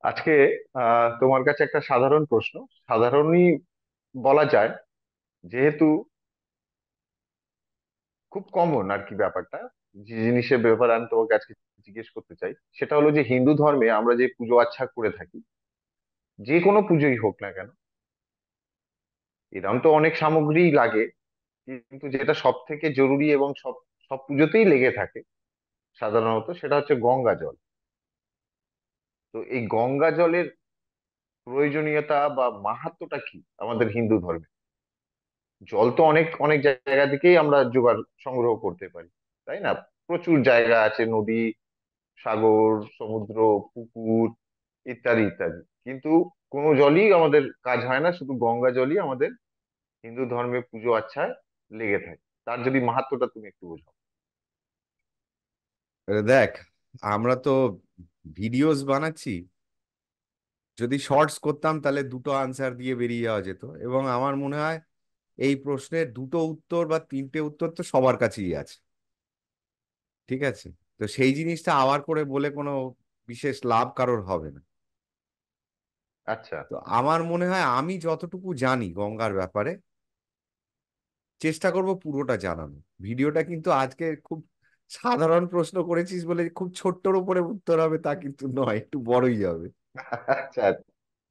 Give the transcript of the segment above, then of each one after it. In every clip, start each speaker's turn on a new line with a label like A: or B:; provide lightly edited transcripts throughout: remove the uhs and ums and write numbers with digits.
A: আজকে তোমার কাছে একটা সাধারণ প্রশ্ন, সাধারণই বলা যায়, যেহেতু খুব কমন আর কি ব্যাপারটা। যে জিনিসের ব্যাপারে আমি তোমাকে আজকে জিজ্ঞেস করতে চাই সেটা হলো যে হিন্দু ধর্মে আমরা যে পুজো আচ্ছা করে থাকি, যে কোনো পুজোই হোক না কেন, এরকম তো অনেক সামগ্রী লাগে, কিন্তু যেটা সব থেকে জরুরি এবং সব সব পুজোতেই লেগে থাকে সাধারণত, সেটা হচ্ছে গঙ্গা জল। তো এই গঙ্গা জলের প্রয়োজনীয়তা বা মাহাত্ম্যটা কি আমাদের হিন্দু ধর্মে? জল তো অনেক অনেক জায়গা থেকেই আমরা জোগাড় সংগ্রহ করতে পারি, তাই না? প্রচুর জায়গা আছে, নদী, সাগর, সমুদ্র, পুকুর, ইত্যাদি ইত্যাদি। কিন্তু কোনো জলই আমাদের কাজ হয় না, শুধু গঙ্গা জলই আমাদের হিন্দু ধর্মে পুজো আচ্ছায় লেগে থাকে। তার যদি মাহাত্ম্যটা তুমি একটু বোঝাও।
B: দেখ, আমরা তো ভিডিওস বানাচ্ছি। যদি শর্টস করতাম তাহলে দুটো আনসার দিয়ে বেরিয়ে যাওয়া যেত, এবং আমার মনে হয় এই প্রশ্নের দুটো উত্তর বা তিনটে উত্তর তো সবার কাছেই আছে। ঠিক আছে, তো সেই জিনিসটা আবার করে বলে কোনো বিশেষ লাভ কারোর হবে না।
A: আচ্ছা।
B: তো আমার মনে হয় আমি যতটুকু জানি গঙ্গার ব্যাপারে চেষ্টা করব পুরোটা জানানো। ভিডিওটা কিন্তু আজকে খুব সাধারণ প্রশ্ন করেছিস বলে খুব ছোট্টর উপরে উত্তর হবে তা কিন্তু নয়, একটু বড়ই হবে।
A: আচ্ছা,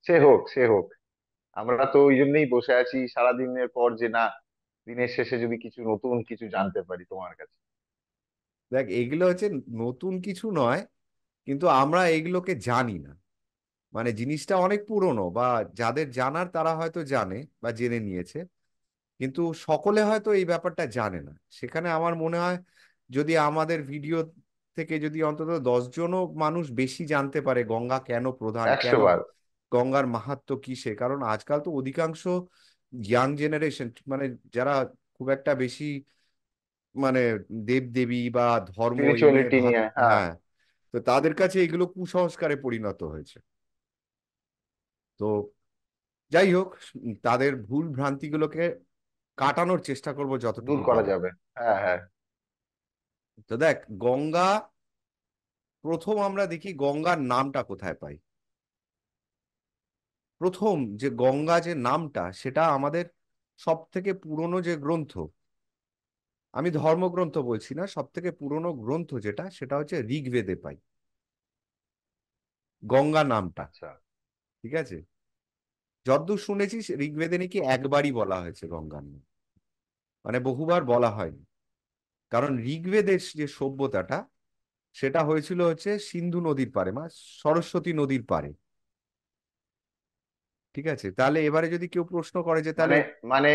A: সে হোক সে হোক। আমরা তো ওই জন্যই বসে আছি সারাদিনের পর, যে না, দিনের শেষে যদি কিছু নতুন কিছু জানতে পারি তোমার কাছে।
B: দেখ, এগুলো হচ্ছে নতুন কিছু নয়, কিন্তু আমরা এগুলোকে জানি না। মানে জিনিসটা অনেক পুরনো, বা যাদের জানার তারা হয়তো জানে বা জেনে নিয়েছে, কিন্তু সকলে হয়তো এই ব্যাপারটা জানে না। সেখানে আমার মনে হয় যদি আমাদের ভিডিও থেকে যদি অন্তত 10 জনও মানুষ বেশি জানতে পারে গঙ্গা কেন প্রধান,
A: একশো
B: কেন
A: বার
B: গঙ্গার মাহাত্ম্য কিসে। কারণ আজকাল তো অধিকাংশ ইয়াং জেনারেশন, মানে যারা খুব একটা বেশি মানে দেবদেবী বা ধর্ম এই নিয়ে
A: স্পিরিচুয়ালিটি নিয়ে, হ্যাঁ।
B: হ্যাঁ, তো তাদের কাছে এগুলো কুসংস্কারে পরিণত হয়েছে। তো যাই হোক, তাদের ভুল ভ্রান্তিগুলোকে কাটানোর চেষ্টা করব
A: দূর
B: যতটুকু
A: করা
B: পারা।
A: যাবে, হ্যাঁ হ্যাঁ।
B: তো দেখ, গঙ্গা প্রথম আমরা দেখি গঙ্গার নামটা কোথায় পাই। প্রথম যে গঙ্গা যে নামটা, সেটা আমাদের সব থেকে পুরনো যে গ্রন্থ, আমি ধর্মগ্রন্থ বলছি না, সব থেকে পুরনো গ্রন্থ যেটা সেটা হচ্ছে ঋগ্বেদে পাই গঙ্গা নামটা।
A: আচ্ছা।
B: ঠিক আছে, যতদূর শুনেছি ঋগ্বেদে নাকি একবারই বলা হয়েছে গঙ্গার নাম, মানে বহুবার বলা হয়নি। কারণ ঋগ্বেদের যে সভ্যতাটা সেটা হয়েছিল হচ্ছে সিন্ধু নদীর পাড়ে, সরস্বতী নদীর পাড়ে। ঠিক আছে, তাহলে এবারে যদি কেউ প্রশ্ন করে যে তাহলে,
A: মানে মানে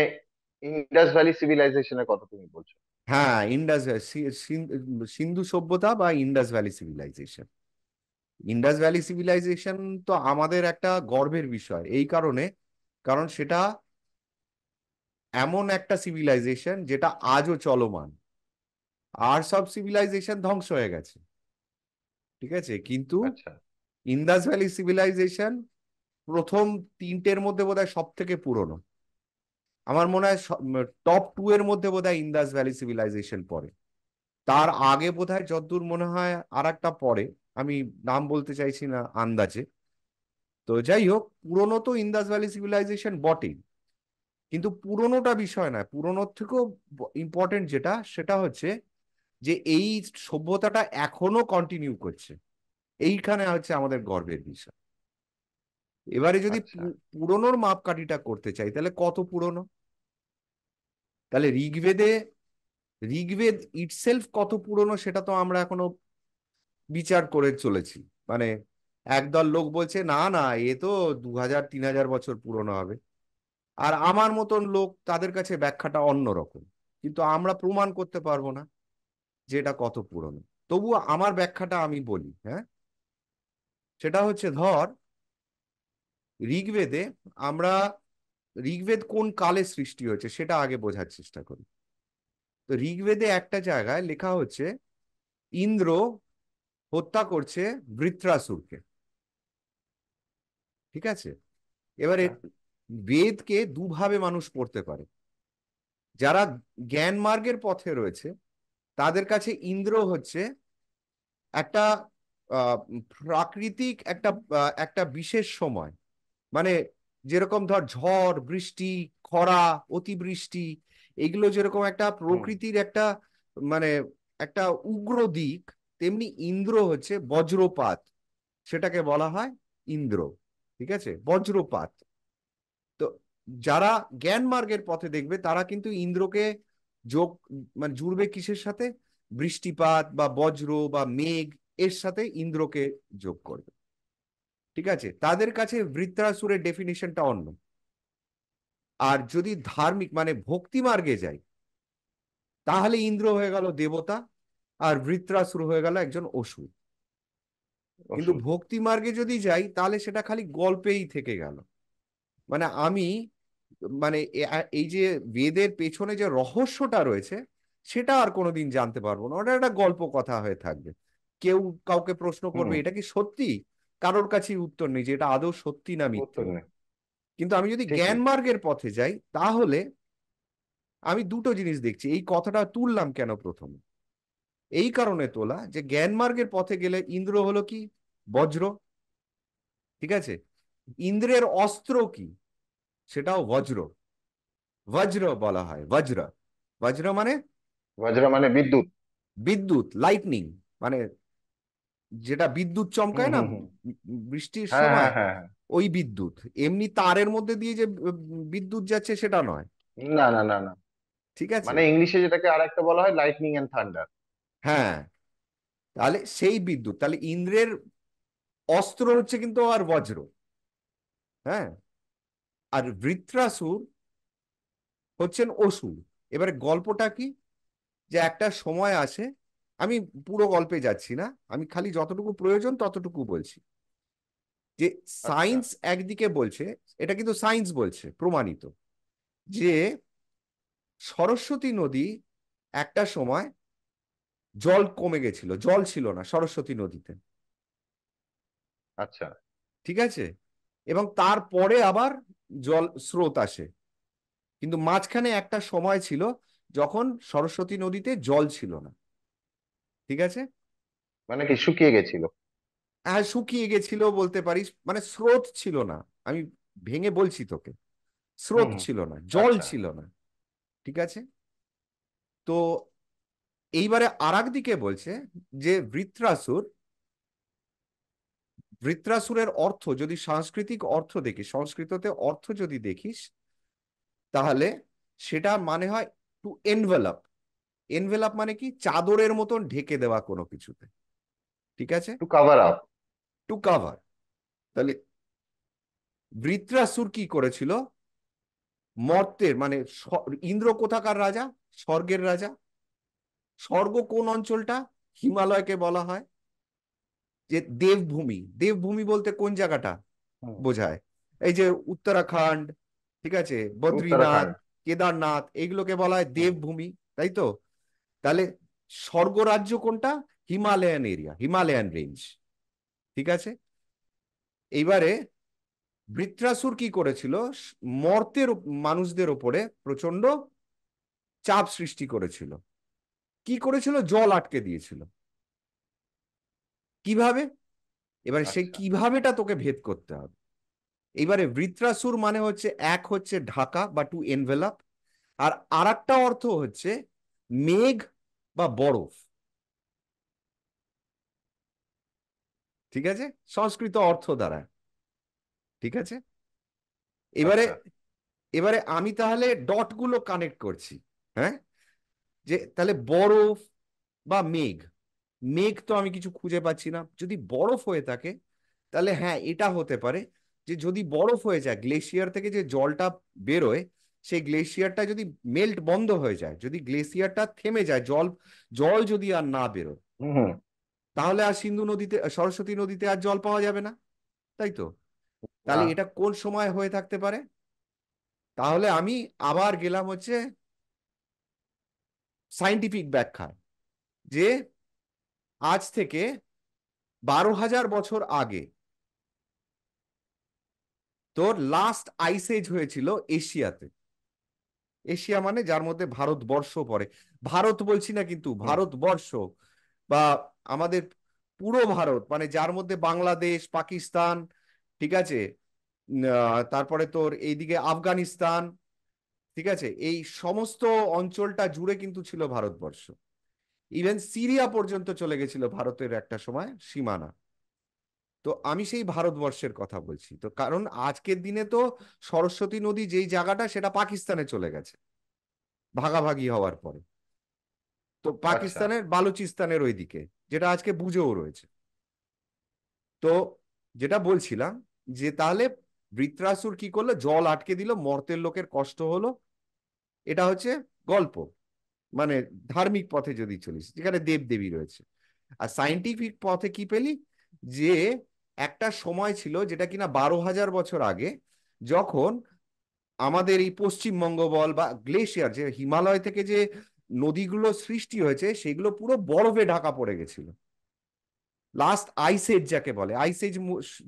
A: ইন্ডাস ভ্যালি সিভিলাইজেশনের কথা তুমি বলছো?
B: হ্যাঁ, সিন্ধু সভ্যতা বা Indus valley civilisation. Indus valley civilisation তো আমাদের একটা গর্বের বিষয় এই কারণে, কারণ সেটা এমন একটা সিভিলাইজেশন যেটা আজও চলমান। আর সব সিভিলাইজেশন ধ্বংস হয়ে গেছে। ঠিক আছে, কিন্তু
A: আচ্ছা
B: ইন্ডাস ভ্যালি সিভিলাইজেশন প্রথম তিনটের মধ্যে বোধহয় সব থেকে পুরনো। আমার মনে হয় টপ 2 এর মধ্যে বোধহয় ইন্ডাস ভ্যালি সিভিলাইজেশন পড়ে। তার আগে বোধহয় যতদূর মনে হয় আর একটা পরে, আমি নাম বলতে চাইছি না আন্দাজে। তো যাই হোক, পুরনো তো ইন্দাস ভ্যালি সিভিলাইজেশন বটেই, কিন্তু পুরনোটা বিষয় না, পুরনোর থেকেও ইম্পর্টেন্ট যেটা সেটা হচ্ছে যে এই সভ্যতাটা এখনো কন্টিনিউ করছে। এইখানে হচ্ছে আমাদের গর্বের বিষয়। এবারে যদি
A: আচ্ছা
B: পুরনোর মাপকাঠিটা করতে চাই তাহলে কত পুরনো, তাহলে ঋগ্বেদ ইটসেলফ কত পুরনো সেটা তো আমরা এখনো বিচার করে চলেছি। মানে একদল লোক বলছে না না, এ তো 2000-3000 বছর পুরনো হবে। আর আমার মতন লোক, তাদের কাছে ব্যাখ্যাটা অন্যরকম। কিন্তু আমরা প্রমাণ করতে পারবো না যে এটা কত পুরনো। তবুও আমার ব্যাখ্যাটা আমি বলি, হ্যাঁ। সেটা হচ্ছে, ধর, ঋগ্বেদে আমরা ঋগ্বেদ কোন কালে সৃষ্টি হয়েছে সেটা আগে বোঝার চেষ্টা করি। তো ঋগ্বেদে একটা জায়গায় লেখা হচ্ছে ইন্দ্র হত্যা করছে বৃত্রাসুরকে। ঠিক আছে, এবারে
A: আচ্ছা
B: বেদকে দুভাবে মানুষ পড়তে পারে। যারা জ্ঞান মার্গের পথে রয়েছে তাদের কাছে ইন্দ্র হচ্ছে একটা আহ, প্রাকৃতিক একটা একটা বিশেষ সময়, মানে যেরকম ধর ঝড় বৃষ্টি, খরা, অতিবৃষ্টি, এগুলো যেরকম একটা
A: হুম।
B: প্রকৃতির একটা মানে একটা উগ্র দিক, তেমনি ইন্দ্র হচ্ছে বজ্রপাত, সেটাকে বলা হয় ইন্দ্র। ঠিক আছে, বজ্রপাত। তো যারা জ্ঞান মার্গের পথে দেখবে তারা কিন্তু ইন্দ্রকে যোগ মানে জুড়বে কিসের সাথে? বৃষ্টিপাত বা বজ্র বা মেঘ, এর সাথে ইন্দ্রকে যোগ করবে। ঠিক আছে, তাদের কাছে বৃত্রাসুরের ডেফিনিশনটা অন্য। আর যদি ধার্মিক মানে ভক্তি মার্গে যাই, তাহলে ইন্দ্র হয়ে গেল দেবতা, আর বৃত্রাসুর হয়ে গেল একজন অসুর। কিন্তু
A: অসুর।
B: ভক্তি মার্গে যদি যাই তাহলে সেটা খালি গল্পেই থেকে গেল। মানে আমি মানে এই যে বেদের পেছনে যে রহস্যটা রয়েছে, সেটা আর কোনোদিন জানতে পারবো না, ওটা একটা গল্প কথা হয়ে থাকবে। কেউ কাউকে প্রশ্ন করবে
A: হুম।
B: এটা কি সত্যি, কারোর কাছেই উত্তর নেই যে এটা আদৌ সত্যি না মিথ্যে।
A: উত্তর নেই।
B: কিন্তু আমি যদি জ্ঞান
A: ঠিকই।
B: মার্গের পথে যাই, তাহলে আমি দুটো জিনিস দেখছি। এই কথাটা তুললাম কেন প্রথমে? এই কারণে তোলা যে জ্ঞান মার্গের পথে গেলে ইন্দ্র হলো কি? বজ্র। ঠিক আছে, ইন্দ্রের অস্ত্র কি? সেটাও বজ্র। বজ্র বলা হয়, বজ্র। বজ্র মানে
A: বজ্র মানে বিদ্যুৎ।
B: বিদ্যুৎ, লাইটনিং, মানে যেটা বিদ্যুৎ
A: হুম
B: চমকায় না
A: হুম হুম।
B: বৃষ্টির
A: হ্যাঁ হ্যাঁ
B: সময়,
A: হ্যাঁ হ্যাঁ।
B: ওই বিদ্যুৎ। এমনি তারের মধ্যে দিয়ে যে বিদ্যুৎ যাচ্ছে সেটা নয়।
A: না না না না।
B: ঠিক আছে,
A: মানে ইংলিশে যেটাকে আর একটা বলা হয় লাইটনিং এন্ড থান্ডার।
B: হ্যাঁ। তাহলে সেই বিদ্যুৎ, তাহলে ইন্দ্রের অস্ত্র হচ্ছে কিন্তু আর বজ্র। হ্যাঁ, আর বৃত্রাসুর হচ্ছেন অসুর। এবারে গল্পটা কি? যে একটা সময় আসে, আমি পুরো গল্পে যাচ্ছি না, আমি খালি যতটুকু প্রয়োজন ততটুকু বলছি। যে
A: আচ্ছা।
B: সায়েন্স একদিকে বলছে, এটা কিন্তু সায়েন্স বলছে প্রমাণিত, যে সরস্বতী নদী একটা সময় জল কমে গেছিল, জল ছিল না সরস্বতী নদীতে।
A: আচ্ছা।
B: ঠিক আছে, এবং তারপরে আবার জল স্রোত আসে। কিন্তু মাঝখানে একটা সময় ছিল যখন সরস্বতী নদীতে জল ছিল না। ঠিক আছে,
A: মানে কি শুকিয়ে গেছিল?
B: হ্যাঁ শুকিয়ে গেছিল বলতে পারিস, মানে স্রোত ছিল না। আমি ভেঙে বলছি তোকে,
A: হুম
B: স্রোত
A: হুম।
B: ছিল না, জল
A: আচ্ছা।
B: ছিল না। ঠিক আছে, তো এইবারে আরেক দিকে বলছে যে বৃত্রাসুর, বৃত্রাসুরের অর্থ যদি সাংস্কৃতিক অর্থ দেখি, সংস্কৃততে অর্থ যদি দেখিস, তাহলে সেটা মানে হয় টু এনভেলপ। এনভেলপ মানে কি? চাদরের মতন ঢেকে দেওয়া কোনো কিছুতে। ঠিক আছে,
A: to cover up.
B: To cover. তাহলে বৃত্রাসুর কি করেছিল? মর্তের মানে ইন্দ্র কোথাকার রাজা? স্বর্গের রাজা। স্বর্গ কোন অঞ্চলটা? হিমালয়কে বলা হয় যে দেবভূমি। দেবভূমি বলতে কোন জায়গাটা
A: হুম।
B: বোঝায়? এই যে উত্তরাখণ্ড, ঠিক আছে, বদ্রীনাথ,
A: উত্তরাখণ্ড।
B: কেদারনাথ, এইগুলোকে বলা হয়
A: হুম।
B: দেবভূমি, তাই তো? তাহলে স্বর্গরাজ্য কোনটা? Himalayan area, Himalayan range. ঠিক আছে, এইবারে বৃত্রাসুর কি করেছিল? মর্তের মানুষদের উপরে প্রচন্ড চাপ সৃষ্টি করেছিল। কি করেছিল? জল আটকে দিয়েছিল। কিভাবে? এবারে সে
A: আচ্ছা।
B: কিভাবেটা তোকে ভেদ করতে হবে। এবারে বৃত্রাসুর মানে হচ্ছে, এক হচ্ছে ঢাকা বা টু এনভেলাপ, আর আরেকটা অর্থ হচ্ছে মেঘ বা বরফ। ঠিক আছে, সংস্কৃত অর্থ দ্বারা। ঠিক আছে, এবারে
A: আচ্ছা।
B: এবারে আমি তাহলে ডট গুলো কানেক্ট করছি। হ্যাঁ, যে তাহলে বরফ বা মেঘ, মেঘ তো আমি কিছু খুঁজে পাচ্ছি না। যদি বরফ হয়ে থাকে, তাহলে হ্যাঁ এটা হতে পারে যে যদি বরফ হয়ে যায়, গ্লেশিয়ার থেকে যে জলটা বেরোয়, সেই গ্লেশিয়ারটা যদি মেল্ট বন্ধ হয়ে যায়, যদি গ্লেশিয়ারটা থেমে যায়, জল জল যদি আর না বেরোয়,
A: হুম হুম।
B: তাহলে আর সিন্ধু নদীতে, সরস্বতী নদীতে আর জল পাওয়া যাবে না, তাই তো?
A: না।
B: তাহলে এটা কোন সময় হয়ে থাকতে পারে? তাহলে আমি আবার গেলাম হচ্ছে সাইন্টিফিক ব্যাখ্যায়, যে আজ থেকে 12,000 বছর আগে তোর লাস্ট আইস এজ হয়েছিল এশিয়াতে। এশিয়া মানে যার মধ্যে ভারতবর্ষ পড়ে। ভারত বলছি না কিন্তু,
A: হুম।
B: ভারতবর্ষ বা আমাদের পুরো ভারত, মানে যার মধ্যে বাংলাদেশ, পাকিস্তান, ঠিক আছে, তারপরে তোর এইদিকে আফগানিস্তান, ঠিক আছে, এই সমস্ত অঞ্চলটা জুড়ে কিন্তু ছিল ভারতবর্ষ। ইভেন সিরিয়া পর্যন্ত চলে গেছিল ভারতের একটা সময় সীমানা। তো আমি সেই ভারতবর্ষের কথা বলছি, তো কারণ আজকের দিনে তো সরস্বতী নদী যেই জায়গাটা সেটা পাকিস্তানে চলে গেছে ভাগাভাগি হওয়ার পরে। তো
A: আচ্ছা।
B: পাকিস্তানের বালুচিস্তানের ওইদিকে, যেটা আজকে বুঝেও রয়েছে। তো যেটা বলছিলাম, যে তাহলে বৃত্রাসুর কি করলো, জল আটকে দিল, মর্তের লোকের কষ্ট হলো, এটা হচ্ছে গল্প। মানে ধার্মিক পথে যদি চলিস, যেখানে দেব দেবী রয়েছে। আর সাইন্টিফিক পথে কি পেলি, যে একটা সময় ছিল যেটা কিনা 12,000 বছর আগে, যখন আমাদের এই পশ্চিমবঙ্গ বল বা গ্লেশিয়ার, যে হিমালয় থেকে যে নদীগুলো সৃষ্টি হয়েছে, সেগুলো পুরো বরফে ঢাকা পড়ে গেছিল। লাস্ট আইস এজ যাকে বলে, আইস এজ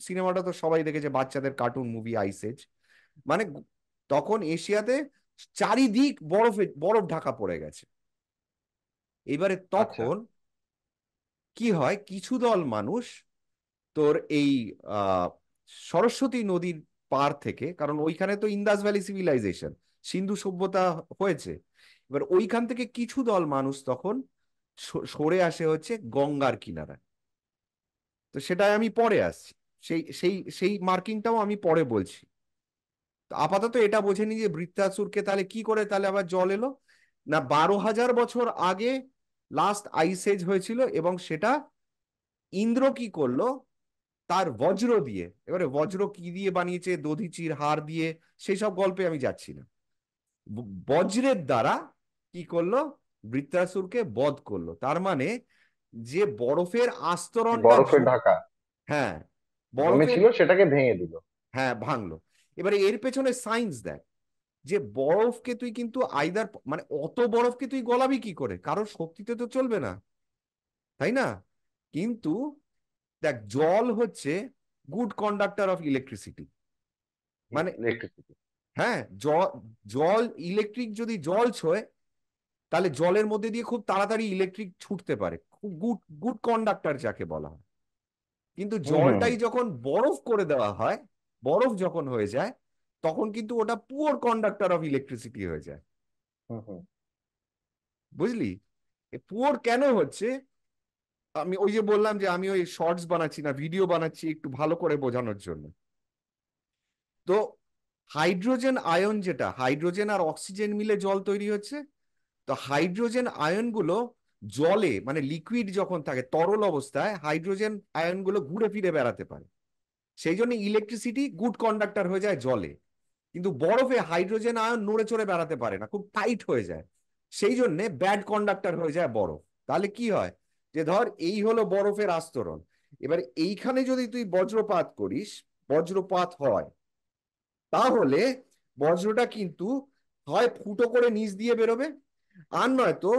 B: সিনেমাটা তো সবাই দেখেছে, বাচ্চাদের কার্টুন মুভি আইস এজ। মানে তখন এশিয়াতে চারিদিক বরফ ঢাকা পড়ে গেছে। এবারে
A: আচ্ছা।
B: তখন কি হয়, কিছু দল মানুষ তোর এই আহ সরস্বতী নদীর পার থেকে, কারণ ওইখানে তো ইন্দাস ভ্যালি সিভিলাইজেশন, সিন্ধু সভ্যতা হয়েছে, এবার ওইখান থেকে কিছু দল মানুষ তখন সরে আসে হচ্ছে গঙ্গার কিনারা। তো সেটাই আমি পরে আসছি, সেই সেই সেই মার্কিংটাও আমি পরে বলছি। তো আপাতত এটা বোঝেনি যে বৃত্তাসুরকে তাহলে কি করে তাহলে আবার জল এলো, না 12,000 বছর আগে লাস্ট আইস এজ হয়েছিল, এবং সেটা ইন্দ্র কি করলো, তার বজ্র দিয়ে, এবারে বজ্র কি দিয়ে বানিয়েছে, দধিচির হাড় দিয়ে, সেই সব গল্পে আমি যাচ্ছি না, বজ্রের দ্বারা কি করলো, বৃত্রাসুরকে বধ করলো। তার মানে যে বরফের আস্তরণটা
A: বরফের ঢাকা
B: হ্যাঁ, বরফের,
A: জমেছিল সেটাকে ভেঙে দিল।
B: হ্যাঁ ভাঙলো। এবারে এর পেছনে সায়েন্স দেখ, যে বরফকে তুই কিন্তু আইদার, মানে অত বরফকে তুই গলাবি কি করে, কারোর শক্তিতে তো চলবে না, তাই না? কিন্তু দেখ, জল হচ্ছে গুড কন্ডাক্টর অফ ইলেকট্রিসিটি। মানে
A: ইলেকট্রিসিটি।
B: হ্যাঁ, জল, জল ইলেকট্রিক যদি জল ছোঁয়, তাহলে জলের মধ্যে দিয়ে খুব তাড়াতাড়ি ইলেকট্রিক ছুটতে পারে, খুব গুড গুড কন্ডাক্টর যাকে বলা হয়। কিন্তু
A: হুম হুম
B: জলটাই যখন বরফ করে দেওয়া হয়, বরফ যখন হয়ে যায়, তখন কিন্তু ওটা পুয়ার কন্ডাক্টর অফ ইলেকট্রিসিটি হয়ে যায়।
A: হুম হুম
B: বুঝলি? পুয়ার কেন হচ্ছে, আমি ওই যে বললাম যে আমি ওই শর্টস বানাচ্ছি না, ভিডিও বানাচ্ছি একটু ভালো করে বোঝানোর জন্য। তো হাইড্রোজেন আয়ন, যেটা হাইড্রোজেন আর অক্সিজেন মিলে জল তৈরি হচ্ছে, তো হাইড্রোজেন আয়নগুলো জলে, মানে লিকুইড যখন থাকে তরল অবস্থায়, হাইড্রোজেন আয়নগুলো ঘুরে ফিরে বেড়াতে পারে, সেই জন্য ইলেকট্রিসিটি গুড কন্ডাক্টর হয়ে যায় জলে। কিন্তু বরফে হাইড্রোজেন আয়ন নড়ে চড়ে বেড়াতে পারে না, খুব টাইট হয়ে যায়, সেই জন্য ব্যাড কন্ডাক্টর হয়ে যায় বরফ। তাহলে কি হয়, যে ধর এই হলো বরফের আস্তরণ, এবার এইখানে যদি তুই বজ্রপাত করিস, বজ্রপাত হয়, তাহলে বজ্রটা কিন্তু হয় ফুটো করে নিচ দিয়ে বেরোবে, আর নয়তো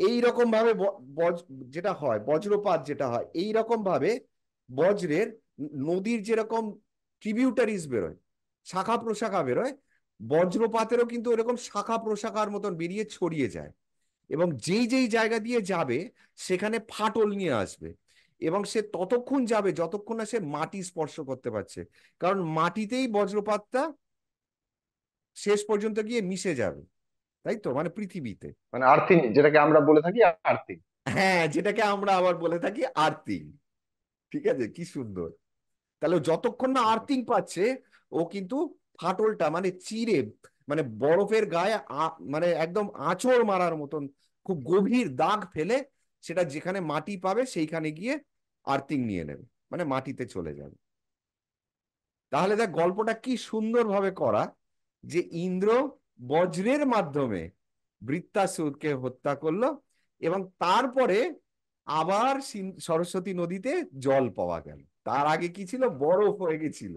B: এই রকম ভাবে যেটা হয় বজ্রপাত, যেটা হয় এই রকম ভাবে বজ্রের, নদীর যেরকম ট্রিবিউটারিজ বেরোয়, শাখা প্রশাখা বেরোয়, বজ্রপাতেরও কিন্তু এরকম শাখা প্রশাখার মতন বেরিয়ে ছড়িয়ে যায়, এবং যেই যেই জায়গা দিয়ে যাবে সেখানে ফাটল নিয়ে আসবে, এবং সে ততক্ষণ যাবে যতক্ষণ না সে মাটি স্পর্শ করতে পারছে, কারণ মাটিতেই বজ্রপাতটা শেষ পর্যন্ত গিয়ে মিশে যাবে, তাই তো, মানে পৃথিবীতে।
A: মানে আর্থিং, যেটাকে আমরা বলে থাকি আর্থিং।
B: হ্যাঁ, যেটাকে আমরা আবার বলে থাকি আর্থিং। ঠিক আছে, কি সুন্দর। তাহলে ও যতক্ষণ না আর্থিং পাচ্ছে, ও কিন্তু ফাটলটা মানে চিরে, মানে বরফের গায়ে মানে একদম আঁচড় মারার মতন খুব গভীর দাগ ফেলে, সেটা যেখানে মাটি পাবে সেইখানে গিয়ে আর্থিং নিয়ে নেবে, মানে মাটিতে চলে যাবে। তাহলে দেখ গল্পটা কি সুন্দরভাবে করা, যে ইন্দ্র বজ্রের মাধ্যমে বৃত্তাসুরকে হত্যা করলো, এবং তারপরে আবার সরস্বতী নদীতে জল পাওয়া গেল, তার আগে কি ছিল, বরফ হয়ে গেছিল।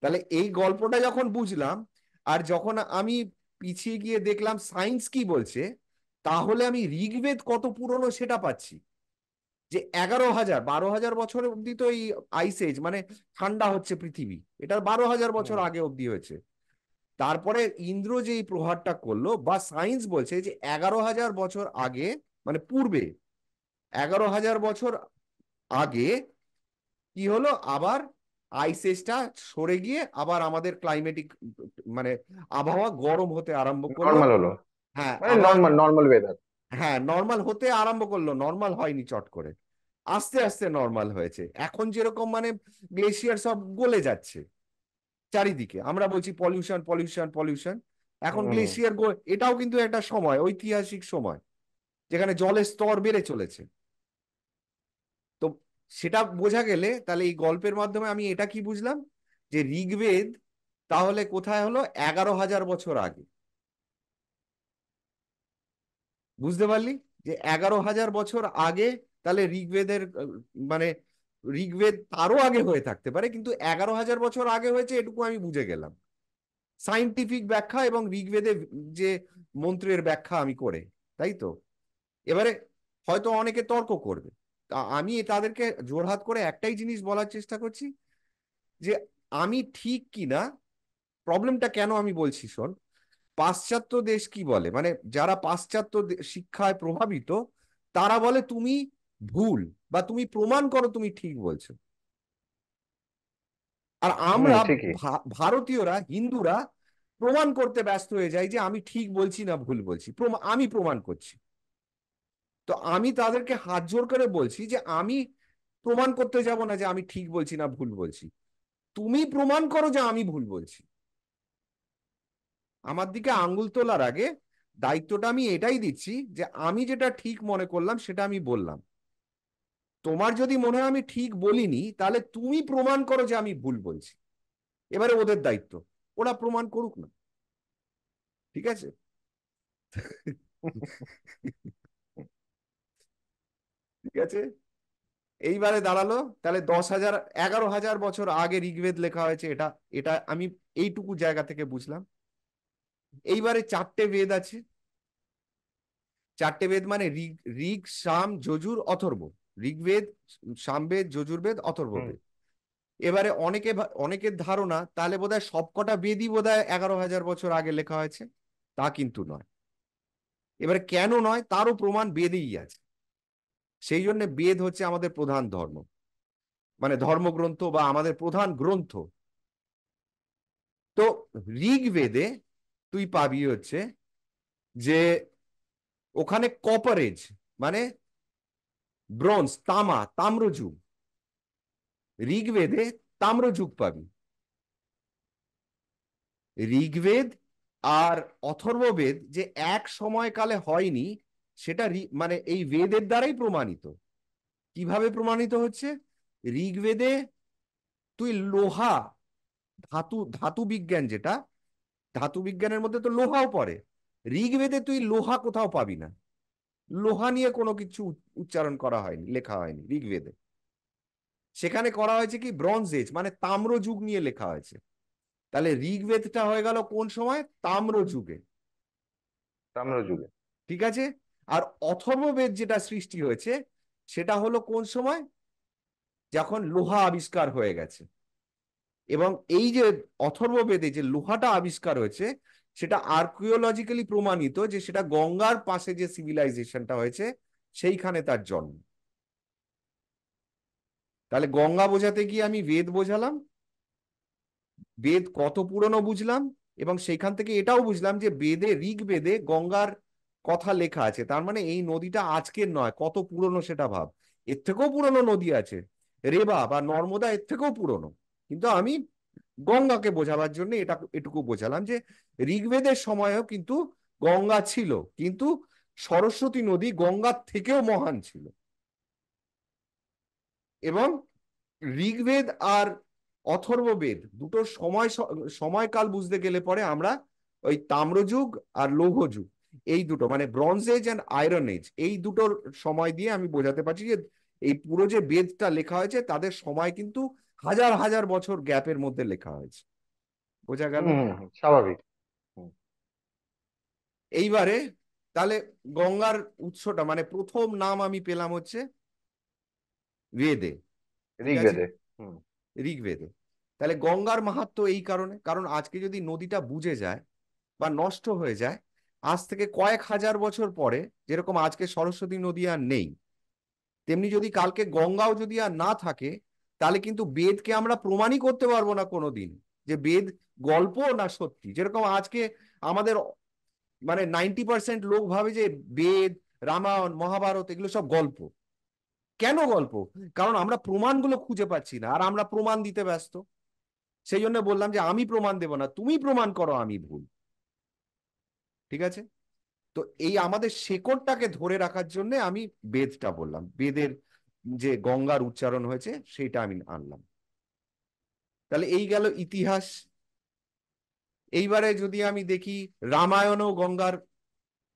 B: তাহলে এই গল্পটা যখন বুঝলাম, আর যখন আমি পিছিয়ে গিয়ে দেখলাম সায়েন্স কি বলছে, তাহলে আমি ঋগ্বেদ কত পুরনো সেটা পাচ্ছি, যে 11,000 12,000 বছর অব্দি তো এই আইস এজ, মানে ঠান্ডা হচ্ছে পৃথিবী, এটা 12,000 বছর
A: হুম।
B: আগে অব্দি হয়েছে। তারপরে ইন্দ্র যে এই প্রহারটা করলো, বা সায়েন্স বলছে যে 11,000 বছর আগে, মানে পূর্বে 11,000 বছর আগে কি হলো, আবার আইস এজটা সরে গিয়ে আবার আমাদের ক্লাইমেটিক মানে আবহাওয়া গরম হতে আরম্ভ করলো।
A: নর্মাল হলো,
B: হ্যাঁ
A: মানে
B: আবার,
A: নর্মাল নর্মাল ওয়েদার।
B: হ্যাঁ নর্মাল হতে আরম্ভ করলো, নর্মাল হয়নি চট করে, আস্তে আস্তে নর্মাল হয়েছে। এখন যেরকম মানে গ্লেশিয়ার সব গলে যাচ্ছে চারিদিকে, আমরা বলছি পলিউশন পলিউশন পলিউশন, এখন
A: হুম।
B: গ্লেশিয়ার, এটাও কিন্তু একটা সময়, ঐতিহাসিক সময় যেখানে জলের স্তর বেড়ে চলেছে। তো সেটা বোঝা গেলে তাহলে এই গল্পের মাধ্যমে আমি এটা কি বুঝলাম, যে ঋগ্বেদ তাহলে কোথায় হলো, 11,000 বছর আগে। বুঝতে পারলি যে 11,000 বছর আগে, তাহলে ঋগ্বেদের মানে ঋগ্বেদ তারও আগে হয়ে থাকতে পারে, কিন্তু 11,000 বছর আগে হয়েছে এটুকু আমি বুঝে গেলাম সাইন্টিফিক ব্যাখ্যা এবং ঋগ্বেদে যে মন্ত্রের ব্যাখ্যা আমি করে, তাই তো? এবারে হয়তো অনেকে তর্ক করবে, তা আমি তাদেরকে জোরহাত করে একটাই জিনিস বলার চেষ্টা করছি, যে আমি ঠিক কি না। প্রবলেমটা কেন আমি বলছি শোন, পাশ্চাত্য দেশ কি বলে, মানে যারা পাশ্চাত্য শিক্ষায় প্রভাবিত, তারা বলে তুমি ভুল, বা তুমি প্রমাণ করো তুমি ঠিক বলছো। আর
A: হুম,
B: আমরা
A: ঠিকই।
B: ভারতীয়রা হিন্দুরা প্রমাণ করতে ব্যস্ত হয়ে যাই যে আমি ঠিক বলছি না ভুল বলছি, আমি প্রমাণ করছি। তো আমি তাদেরকে হাত জোর করে বলছি যে আমি প্রমাণ করতে যাব না যে আমি ঠিক বলছি না ভুল বলছি, তুমি প্রমাণ করো যে আমি ভুল বলছি। আমার দিকে আঙ্গুল তোলার আগে দায়িত্বটা আমি এটাই দিচ্ছি যে আমি যেটা ঠিক মনে করলাম সেটা আমি বললাম, তোমার যদি মনে হয় আমি ঠিক বলিনি, তাহলে তুমি প্রমাণ করো যে আমি ভুল বলছি। এবারে ওদের দায়িত্ব, ওরা প্রমাণ করুক না, ঠিক আছে? ঠিক আছে, এইবারে দাঁড়ালো তাহলে 10,000 11,000 বছর আগে ঋগ্বেদ লেখা হয়েছে, এটা এটা আমি এইটুকু জায়গা থেকে বুঝলাম। এইবারে চারটে বেদ আছে, চারটে বেদ মানে ঋগ, ঋগ সাম যজুর অথর্ব। ঋগ্বেদ, সামবেদ, যজুর্বেদ,
A: হুম।
B: অথর্ববেদ। এবারে অনেকে অনেকের ধারণা তাহলে বোধহয় সবকটা বেদই বোধহয় 11,000 বছর আগে লেখা হয়েছে, তা কিন্তু নয়। এবারে কেন নয় তারও প্রমাণ বেদেই আছে। সেই জন্য বেদ হচ্ছে আমাদের প্রধান ধর্ম, মানে ধর্মগ্রন্থ বা আমাদের প্রধান গ্রন্থ। তো ঋগ্বেদে তুই পাবি হচ্ছে যে ওখানে কপারেজ মানে ব্রোঞ্জ, তামা, তাম্রযুগ, ঋগ্বেদে তাম্রযুগ পাবি। ঋগ্বেদ আর অথর্ববেদ যে এক সময়কালে হয়নি, সেটা মানে এই বেদের দ্বারাই প্রমাণিত। কিভাবে প্রমাণিত হচ্ছে, ঋগ্বেদে তুই লোহা, ধাতু, ধাতু বিজ্ঞান যেটা, ধাতু বিজ্ঞানের মধ্যে তো লোহাও পড়ে, ঋগ্বেদে তুই লোহা কোথাও পাবি না। লোহা নিয়ে কোনো কিছু উচ্চারণ করা হয়নি, লেখা হয়নি ঋগ্বেদে। সেখানে করা হয়েছে কি ব্রঞ্জ এজ মানে তাম্র যুগ নিয়ে লেখা হয়েছে। তাহলে ঋগ্বেদটা হয়ে গেল কোন সময়, তাম্র যুগে।
A: তাম্রযুগে।
B: ঠিক আছে, আর অথর্ববেদ যেটা সৃষ্টি হয়েছে সেটা হলো কোন সময়, যখন লোহা আবিষ্কার হয়ে গেছে। এবং এই যে অথর্ববেদে যে লোহাটা আবিষ্কার হয়েছে, সেটা আর্কিওলজিক্যালি প্রমাণিত যে সেটা গঙ্গার পাশে যে সিভিলাইজেশনটা হয়েছে সেইখানে তার জন্ম। তাহলে গঙ্গা বোঝাতে গিয়ে আমি বেদ বোঝালাম, বেদ কত পুরনো বুঝলাম, এবং সেইখান থেকে এটাও বুঝলাম যে বেদে, ঋগ্বেদে গঙ্গার কথা লেখা আছে, তার মানে এই নদীটা আজকের নয়, কত পুরনো সেটা ভাব। এর থেকেও পুরনো নদী আছে, রেবা বা নর্মদা এর থেকেও পুরনো। কিন্তু আমি গঙ্গাকে বোঝাবার জন্য এটা এটুকু বোঝালাম যে ঋগ্বেদের সময়ও কিন্তু গঙ্গা ছিল, কিন্তু সরস্বতী নদী গঙ্গার থেকেও মহান ছিল। এবং ঋগ্বেদ আর অথর্ববেদ দুটোর সময়কাল বুঝতে গেলে পরে আমরা ওই তাম্রযুগ আর লৌহযুগ, এই দুটো মানে bronze age and iron age, এই দুটোর সময় দিয়ে আমি বোঝাতে পারছি যে এই পুরো যে বেদটা লেখা হয়েছে তাদের সময় কিন্তু হাজার হাজার বছর গ্যাপের মধ্যে লেখা হয়েছে। বোঝা গেল?
A: হুম, হুম, হুম, স্বাভাবিক। হুম।
B: এইবারে তাহলে গঙ্গার উৎসটা মানে প্রথম নাম আমি পেলাম হচ্ছে বেদে, ঠিক আছে,
A: ঋগ্বেদে। হুম।
B: ঋগ্বেদে। তাহলে গঙ্গার মাহাত্ম্য এই কারণে, কারণ আজকে যদি নদীটা বুজে যায় বা নষ্ট হয়ে যায়, আজ থেকে কয়েক হাজার বছর পরে, যেরকম আজকে সরস্বতী নদী আর নেই, তেমনি যদি কালকে গঙ্গাও যদি আর না থাকে, তাহলে কিন্তু বেদকে আমরা প্রমাণই করতে পারবো না কোনোদিন যে বেদ গল্প না সত্যি। যেরকম আজকে আমাদের মানে 90% লোক ভাবে যে বেদ, রামায়ণ, মহাভারত এগুলো সব গল্প। কেন গল্প? কারণ আমরা প্রমাণগুলো খুঁজে পাচ্ছি না, আর আমরা প্রমাণ দিতে ব্যস্ত। সেই জন্য বললাম যে আমি প্রমাণ দেব না, তুমি প্রমাণ করো আমি ভুল। ঠিক আছে? তো এই আমাদের শেকড়টাকে ধরে রাখার জন্য আমি বেদটা বললাম, বেদের যে গঙ্গার উচ্চারণ হয়েছে সেইটা আমি আনলাম। তাহলে এই গেল ইতিহাস। এইবারে যদি আমি দেখি, রামায়ণেও গঙ্গার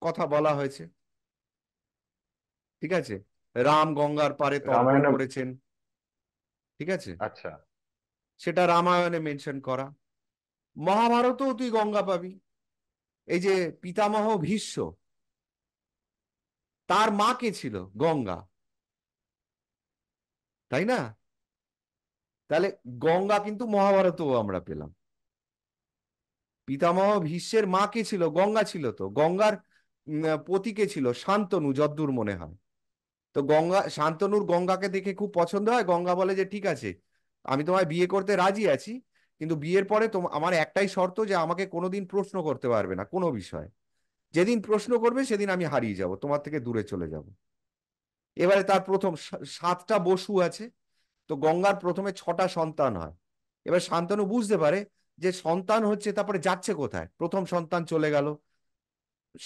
B: কথা বলা হয়েছে। ঠিক আছে? রাম গঙ্গার পাড়ে তর্পণ
A: রামায়ণে।
B: করেছেন। ঠিক আছে?
A: আচ্ছা।
B: সেটা রামায়ণে মেনশন করা। মহাভারতেও তুই গঙ্গা পাবি। এই যে পিতামহ ভীষ্ম, তার মা কে ছিল? গঙ্গা। তাই না? তাহলে গঙ্গা কিন্তু মহাভারতেও আমরা পেলাম। পিতামহ ভীষ্মের মা কে ছিল? গঙ্গা ছিল। তো গঙ্গার পতি কে ছিল? শান্তনু, যদ্দূর মনে হয়। তো গঙ্গা, শান্তনুর গঙ্গাকে দেখে খুব পছন্দ হয়। গঙ্গা বলে যে ঠিক আছে, আমি তোমায় বিয়ে করতে রাজি আছি, কিন্তু বিয়ের পরে আমার একটাই শর্ত, যে আমাকে কোনোদিন প্রশ্ন করতে পারবে না কোনো বিষয়। যেদিন প্রশ্ন করবে সেদিন আমি হারিয়ে যাব, তোমার থেকে দূরে চলে যাব। এবারে তার প্রথম 7টা বসু আছে। তো গঙ্গার প্রথমে 6টা সন্তান হয়। এবার শান্তনু বুঝতে পারে যে সন্তান হচ্ছে, তারপরে যাচ্ছে কোথায়। প্রথম সন্তান চলে গেল,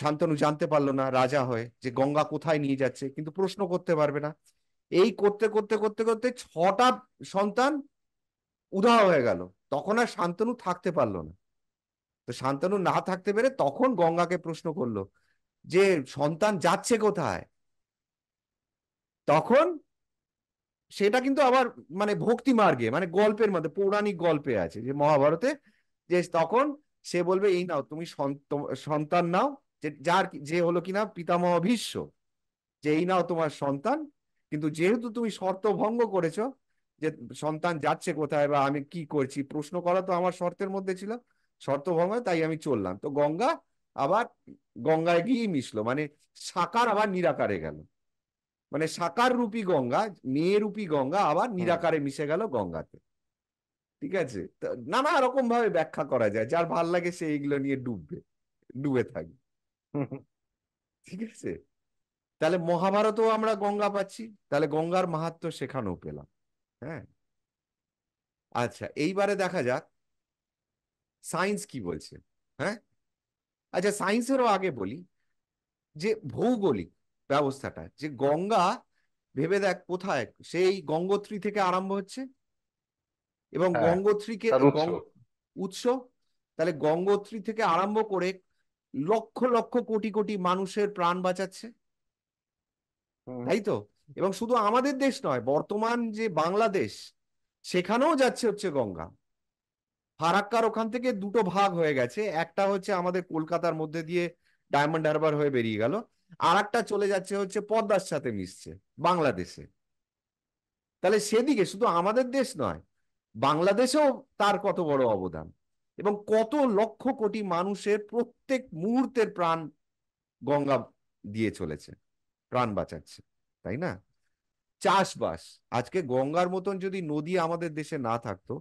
B: শান্তনু জানতে পারলো না রাজা হয়ে যে গঙ্গা কোথায় নিয়ে যাচ্ছে, কিন্তু প্রশ্ন করতে পারবে না। এই করতে করতে করতে করতে 6টা সন্তান উধাও হয়ে গেল। তখন আর শান্তনু থাকতে পারলো না। তো শান্তনু না থাকতে পেরে তখন গঙ্গাকে প্রশ্ন করলো যে সন্তান যাচ্ছে কোথায়। তখন সেটা কিন্তু আবার মানে ভক্তি মার্গে, মানে গল্পের মধ্যে, পৌরাণিক গল্পে আছে যে মহাভারতে, যে তখন সে বলবে এই নাও তুমি সন্তান নাও, যে যার যে হলো কিনা পিতামহ ভীষ্ম, যে এই নাও তোমার সন্তান, কিন্তু যেহেতু তুমি শর্ত ভঙ্গ করেছো, যে সন্তান যাচ্ছে কোথায় বা আমি কি করছি, প্রশ্ন করা তো আমার শর্তের মধ্যে ছিল, শর্ত ভঙ্গ হয়, তাই আমি চললাম। তো গঙ্গা আবার গঙ্গায় গিয়ে মিশলো, মানে সাকার আবার নিরাকারে গেল। মানে সাকার রূপী গঙ্গা, মেয়ে রূপী গঙ্গা আবার
A: হুম।
B: নিরাকারে মিশে গেল গঙ্গাতে। ঠিক আছে? তো নানা রকম ভাবে ব্যাখ্যা করা যায়, যার ভাল লাগে সে এইগুলো নিয়ে ডুবে থাকবে। ঠিক আছে? তাহলে মহাভারতও আমরা গঙ্গা পাচ্ছি, তাহলে গঙ্গার মাহাত্ম্য সেখানেও পেলাম। হ্যাঁ। আচ্ছা, এইবারে দেখা যাক সায়েন্স কি বলছে। হ্যাঁ। আচ্ছা, সায়েন্সেরও আগে বলি যে ভৌগোলিক ব্যবস্থাটা, যে গঙ্গা ভেবে দেখ কোথায়, সেই গঙ্গোত্রী থেকে আরম্ভ হচ্ছে, এবং
A: হ্যাঁ,
B: গঙ্গোত্রীকে
A: তার উৎস।
B: উৎস। তাহলে গঙ্গোত্রী থেকে আরম্ভ করে লক্ষ লক্ষ কোটি কোটি মানুষের প্রাণ বাঁচাচ্ছে।
A: হুম।
B: তাই তো? এবং শুধু আমাদের দেশ নয়, বর্তমান যে বাংলাদেশ, সেখানেও যাচ্ছে হচ্ছে গঙ্গা। ফারাক্কার ওখান থেকে দুটো ভাগ হয়ে গেছে, একটা হচ্ছে আমাদের কলকাতার মধ্যে দিয়ে ডায়মন্ড হারবার হয়ে বেরিয়ে গেল, আর একটা চলে যাচ্ছে হচ্ছে পদ্মার সাথে মিশছে বাংলাদেশে। তাহলে সেদিকে শুধু আমাদের দেশ নয়, বাংলাদেশেও তার কত বড় অবদান, এবং কত লক্ষ কোটি মানুষের প্রত্যেক মুহূর্তের প্রাণ গঙ্গা দিয়ে চলেছে, প্রাণ বাঁচাচ্ছে। তাই না? চাষবাস, আজকে গঙ্গার মতন যদি নদী আমাদের দেশে না থাকতো,